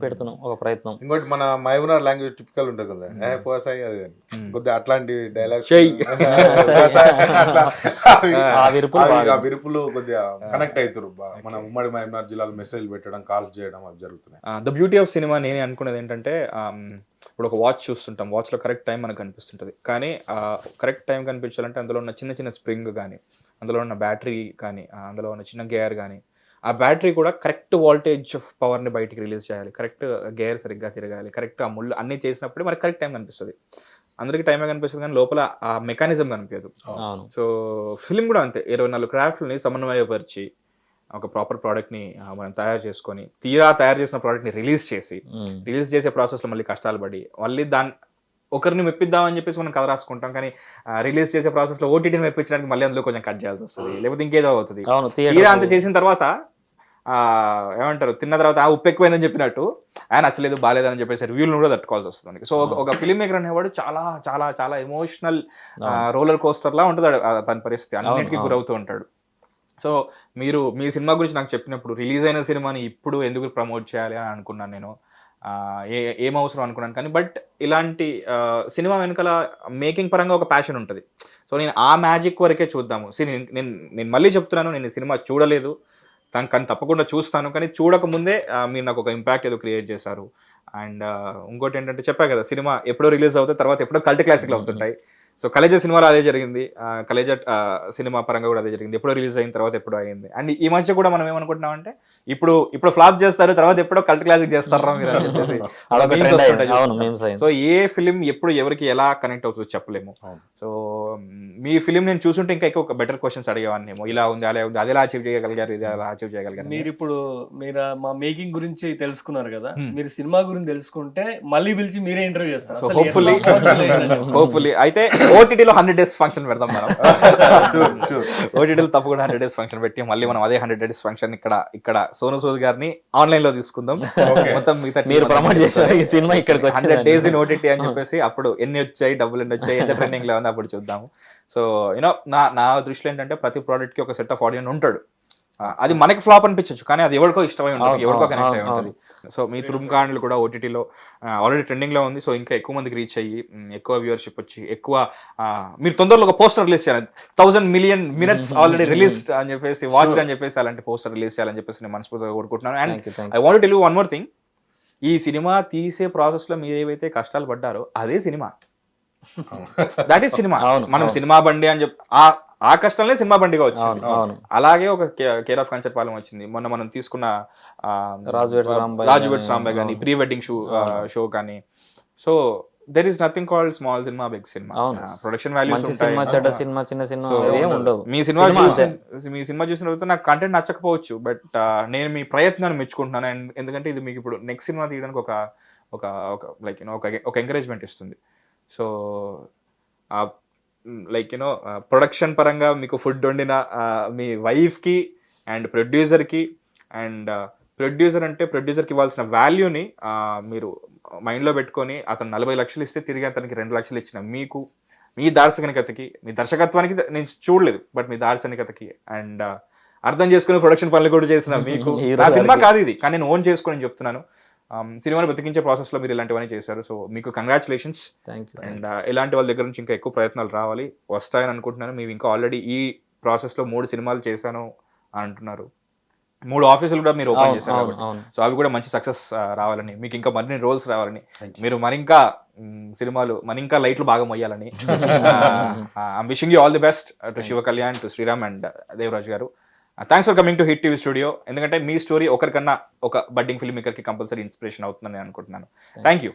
పెడుతున్నాం ఒక ప్రయత్నం. ఇంకోటి మన మహబూబ్నగర్ లాంగ్వేజ్ టిపికల్ ఉంటుంది కదా, ఏ పోసాయి అది కొద్దిగా అట్లాంటి డైలాగ్స్ ఆ విరుపులు కొద్దిగా కనెక్ట్ అవుతారు. మన ఉమ్మడి మహబూబ్నగర్ జిల్లాలో మెసేజ్ పెట్టడం, కాల్స్ చేయడం అవి జరుగుతున్నాయి. ద బ్యూటీ ఆఫ్ సినిమా నేనే అనుకునేది ఏంటంటే, ఇప్పుడు ఒక వాచ్ చూస్తుంటాం, వాచ్లో కరెక్ట్ టైం మనకు కనిపిస్తుంటుంది, కానీ కరెక్ట్ టైం కనిపించాలంటే అందులో ఉన్న చిన్న చిన్న స్ప్రింగ్ కానీ, అందులో ఉన్న బ్యాటరీ కానీ, అందులో ఉన్న చిన్న గేర్ కానీ, ఆ బ్యాటరీ కూడా కరెక్ట్ వాల్టేజ్ ఆఫ్ పవర్ని బయటికి రిలీజ్ చేయాలి, కరెక్ట్ గేర్ సరిగ్గా తిరగాలి, కరెక్ట్ ఆ ముళ్ళు అన్నీ చేసినప్పుడే మనకి కరెక్ట్ టైం కనిపిస్తుంది. అందరికీ టైమే కనిపిస్తుంది కానీ లోపల ఆ మెకానిజం కనిపించదు. సో ఫిల్మ్ కూడా అంతే, 24 క్రాఫ్ట్లని సమన్వయపరిచి ఒక ప్రాపర్ ప్రోడక్ట్ని మనం తయారు చేసుకొని, తీరా తయారు చేసిన ప్రోడక్ట్ని రిలీజ్ చేసే ప్రాసెస్లో మళ్ళీ కష్టాలు పడి, మళ్ళీ ఒకరిని మెప్పిద్దామని చెప్పేసి మనం కథ రాసుకుంటాం, కానీ రిలీజ్ చేసే ప్రాసెస్లో ఓటీటీని మెప్పించడానికి మళ్ళీ అందులో కొంచెం కట్ చేయాల్సి వస్తుంది, లేకపోతే ఇంకేదో అవుతుంది. తీరా అంత చేసిన తర్వాత ఏమంటారు, తిన్న తర్వాత ఉప్పు ఎక్కువైందని చెప్పినట్టు నచ్చలేదు బాగాలేదని చెప్పేసి రివ్యూలను కూడా తట్టుకోవాల్సి వస్తుంది. సో ఒక ఫిల్మ్ మేకర్ అనేవాడు చాలా చాలా చాలా ఎమోషనల్ రోలర్ కోస్టర్ లా ఉంటుంది తన పరిస్థితి, అన్నింటికి గురవుతూ ఉంటాడు. సో మీరు మీ సినిమా గురించి నాకు చెప్పినప్పుడు రిలీజ్ అయిన సినిమాని ఇప్పుడు ఎందుకు ప్రమోట్ చేయాలి అని అనుకున్నాను నేను, ఏం అవసరం అనుకున్నాను. కానీ బట్ ఇలాంటి సినిమా వెనకాల మేకింగ్ పరంగా ఒక ప్యాషన్ ఉంటుంది. సో నేను ఆ మ్యాజిక్ వరకే చూద్దాము. నేను మళ్ళీ చెప్తున్నాను, నేను ఈ సినిమా చూడలేదు కానీ తప్పకుండా చూస్తాను, కానీ చూడకముందే మీరు నాకు ఒక ఇంపాక్ట్ ఏదో క్రియేట్ చేశారు. అండ్ ఇంకోటి ఏంటంటే చెప్పా కదా, సినిమా ఎప్పుడో రిలీజ్ అవుతాయి, తర్వాత ఎప్పుడో కల్ట్ క్లాసిక్లు అవుతుంటాయి. సో కలేజా సినిమాలో అదే జరిగింది, కలేజా సినిమా పరంగా కూడా అదే జరిగింది, ఎప్పుడో రిలీజ్ అయిన తర్వాత ఎప్పుడో అయింది. అండ్ ఈ మధ్య కూడా మనం ఏమనుకుంటున్నాం అంటే ఇప్పుడు ఫ్లాప్ చేస్తారు, తర్వాత ఎప్పుడో కల్ట్ క్లాసిక్ చేస్తారా మీరు అని చెప్పేసి. సో ఏ ఫిలిం ఎప్పుడు ఎవరికి ఎలా కనెక్ట్ అవుతుందో చెప్పలేము. సో మీ ఫిలిం నేను చూసుంటే ఇంకా ఎక్కువ బెటర్ క్వశ్చన్స్ అడిగేవాడిని, ఇలా ఉంది అలా ఉంది, అది ఎలా అచీవ్ చేయగలిగారు, ఇది ఎలా అచీవ్ చేయగలిగారు. మీరు మా మేకింగ్ గురించి తెలుసుకున్నారు కదా, మీరు సినిమా గురించి తెలుసుకుంటే మళ్ళీ పిలిచి మీరే ఇంటర్వ్యూ చేస్తారు. సో హోప్ఫుల్లీ అయితే ఓటీటీలో 100 days ఫంక్షన్ పెడదాం మనం. ఓటీటీలో తప్పకుండా 100 days ఫంక్షన్ పెట్టి మళ్ళీ మనం అదే 100 days ఫంక్షన్ ఇక్కడ సోను సూద్ గారిని ఆన్లైన్ లో తీసుకుందాం. మొత్తం మీరు ప్రమోట్ చేశారు ఈ సినిమా ఇక్కడికి 100 days ఇన్ ఓటీటీ అని చెప్పేసి, అప్పుడు ఎన్ని వచ్చాయి, డబ్బులు ఎన్ని వచ్చాయి, ఎంత ట్రెండింగ్ లో ఉంది అప్పుడు చూద్దాము. సో యూనో నా దృష్టిలో ఏంటంటే ప్రతి ప్రోడక్ట్ కి ఒక సెట్ ఆఫ్ ఆడియన్స్ ఉంటాడు. అది మనకి ఫ్లాప్ అనిపించచ్చు, కానీ అది ఎవరికో ఇష్టమై ఉంటుంది, ఎవరికో కనెక్ట్ అయి ఉంటుంది. సో మీ తురుమ్ ఖాన్లు కూడా ఓటీటీలో ఆల్రెడీ ట్రెండింగ్ లో ఉంది. సో ఇంకా ఎక్కువ మందికి రీచ్ అయ్యి, ఎక్కువ వ్యూవర్షిప్ వచ్చి, ఎక్కువ మీరు తొందరలో ఒక పోస్టర్ రిలీజ్ చేయాలి, 1000 million minutes ఆల్రెడీ రిలీజ్ అని చెప్పేసి, వాచ్ అని చెప్పేసి అలాంటి పోస్టర్ రిలీజ్ చేయాలని చెప్పేసి నేను మనస్ఫూర్తిగా కోరుకుంటున్నాను. And I want to tell you one more thing, ఈ సినిమా తీసే ప్రాసెస్ లో మీరు ఏవైతే కష్టాలు పడ్డారో అదే సినిమా, దట్ ఈస్ సినిమా. మనం సినిమా బండి అని చెప్పి ఆ కష్టంలో సినిమా బండిగా వచ్చింది. అలాగే ఒక కేర్ ఆఫ్ కంచర్పాలెం వచ్చింది. మొన్న మనం తీసుకున్న రాజువేట్స్ రాంబాయ్ కానీ, ప్రీ వెడ్డింగ్ షో కానీ. So there is nothing called small cinema, big cinema. Production values మీ సినిమా చూసిన తర్వాత నాకు కంటెంట్ నచ్చకపోవచ్చు, బట్ నేను మీ ప్రయత్నాన్ని మెచ్చుకుంటున్నాను. ఎందుకంటే ఇది మీకు ఇప్పుడు నెక్స్ట్ సినిమా తీయడానికి ఒక లైక్ ఒక ఎంకరేజ్మెంట్ ఇస్తుంది. సో లైక్ యూనో ప్రొడక్షన్ పరంగా మీకు ఫుడ్ వండిన మీ వైఫ్కి అండ్ ప్రొడ్యూసర్కి, అండ్ ప్రొడ్యూసర్కి ఇవ్వాల్సిన వాల్యూని మీరు మైండ్లో పెట్టుకొని అతను 40 లక్షలు ఇస్తే తిరిగి అతనికి 2 లక్షలు ఇచ్చిన మీకు, మీ దార్శనికతకి, మీ దర్శకత్వానికి నేను చూడలేదు బట్ మీ దార్శనికతకి అండ్ అర్థం చేసుకుని ప్రొడక్షన్ పనులు కూడా చేసిన మీకు, నా సినిమా కాదు ఇది కానీ నేను ఓన్ చేసుకొని చెప్తున్నాను, సినిమాని బతికించే ప్రాసెస్లో మీరు ఇలాంటివన్నీ చేశారు. సో మీకు కంగ్రాచులేషన్స్. Thank you. అండ్ ఇలాంటి వాళ్ళ దగ్గర నుంచి ఇంకా ఎక్కువ ప్రయత్నాలు రావాలి, వస్తాయని అనుకుంటున్నాను. మీరు ఇంకా ఆల్రెడీ ఈ ప్రాసెస్లో 3 సినిమాలు చేశాను అంటున్నారు, 3 ఆఫీసులు కూడా మీరు ఓపెన్ చేశారు కాబట్టి సో అవి కూడా మంచి సక్సెస్ రావాలని, మీకు ఇంకా మరిన్ని రోల్స్ రావాలని, మీరు మరింకా సినిమాలు మరింకా లైట్లు బాగా మొయ్యాలని I'm wishing you all the best to Shiva Kalyan, to Sriram and Devaraj garu. Thanks for coming to hit TV studio. ఎందుకంటే మీ స్టోరీ ఒకరికన్నా ఒక బడ్డింగ్ ఫిల్మ్ మేకర్కి కంపల్సరీ ఇన్స్పిరేషన్ అవుతుందని అనుకుంటున్నాను. Thank you.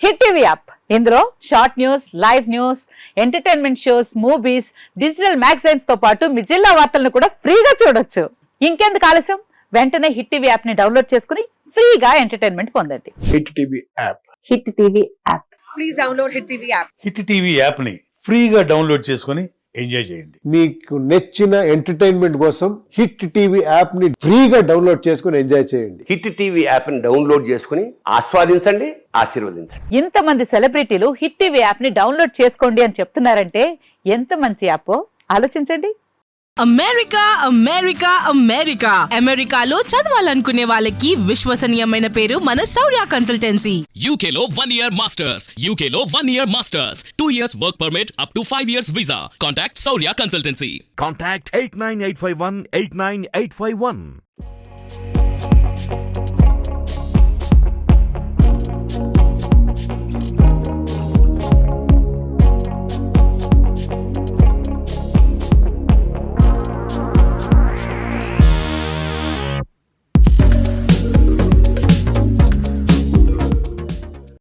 Hit TV app, ఇందులో short news, live news, entertainment shows, movies, digital magazines తో పాటు మీ జిల్లా వార్తలను కూడా ఫ్రీగా చూడొచ్చు. ఇంకెందుకు ఆలస్యం, వెంటనే హిట్ టీవీ యాప్ ని డౌన్లోడ్ చేసుకుని ఫ్రీగా ఎంటర్టైన్మెంట్ పొందండి. Hit TV app. Hit TV app. Please download hit TV app. Hit TV app ని ఫ్రీగా డౌన్లోడ్ చేసుకొని ఎంజాయ్ చేయండి. మీకు నచ్చిన ఎంటర్టైన్మెంట్ కోసం హిట్ టీవీ యాప్ ని ఫ్రీగా డౌన్లోడ్ చేసుకుని ఎంజాయ్ చేయండి. హిట్ టీవీ యాప్ ని డౌన్లోడ్ చేసుకుని ఆస్వాదించండి, ఆశీర్వదించండి. ఇంతమంది సెలబ్రిటీలు హిట్ టీవీ యాప్ ని డౌన్లోడ్ చేసుకోండి అని చెప్తున్నారంటే ఎంత మంచి యాప్ ఆలోచించండి. అమెరికా అమెరికా అమెరికా అమెరికాలో చదవాలనుకునే వాళ్ళకి విశ్వసనీయమైన పేరు మన శౌర్య కన్సల్టెన్సీ. యూకేలో 1 year masters, యూకేలో 1 year masters, 2 years work permit up to 5 years visa. Contact Saurya Consultancy. Contact 89851 89851.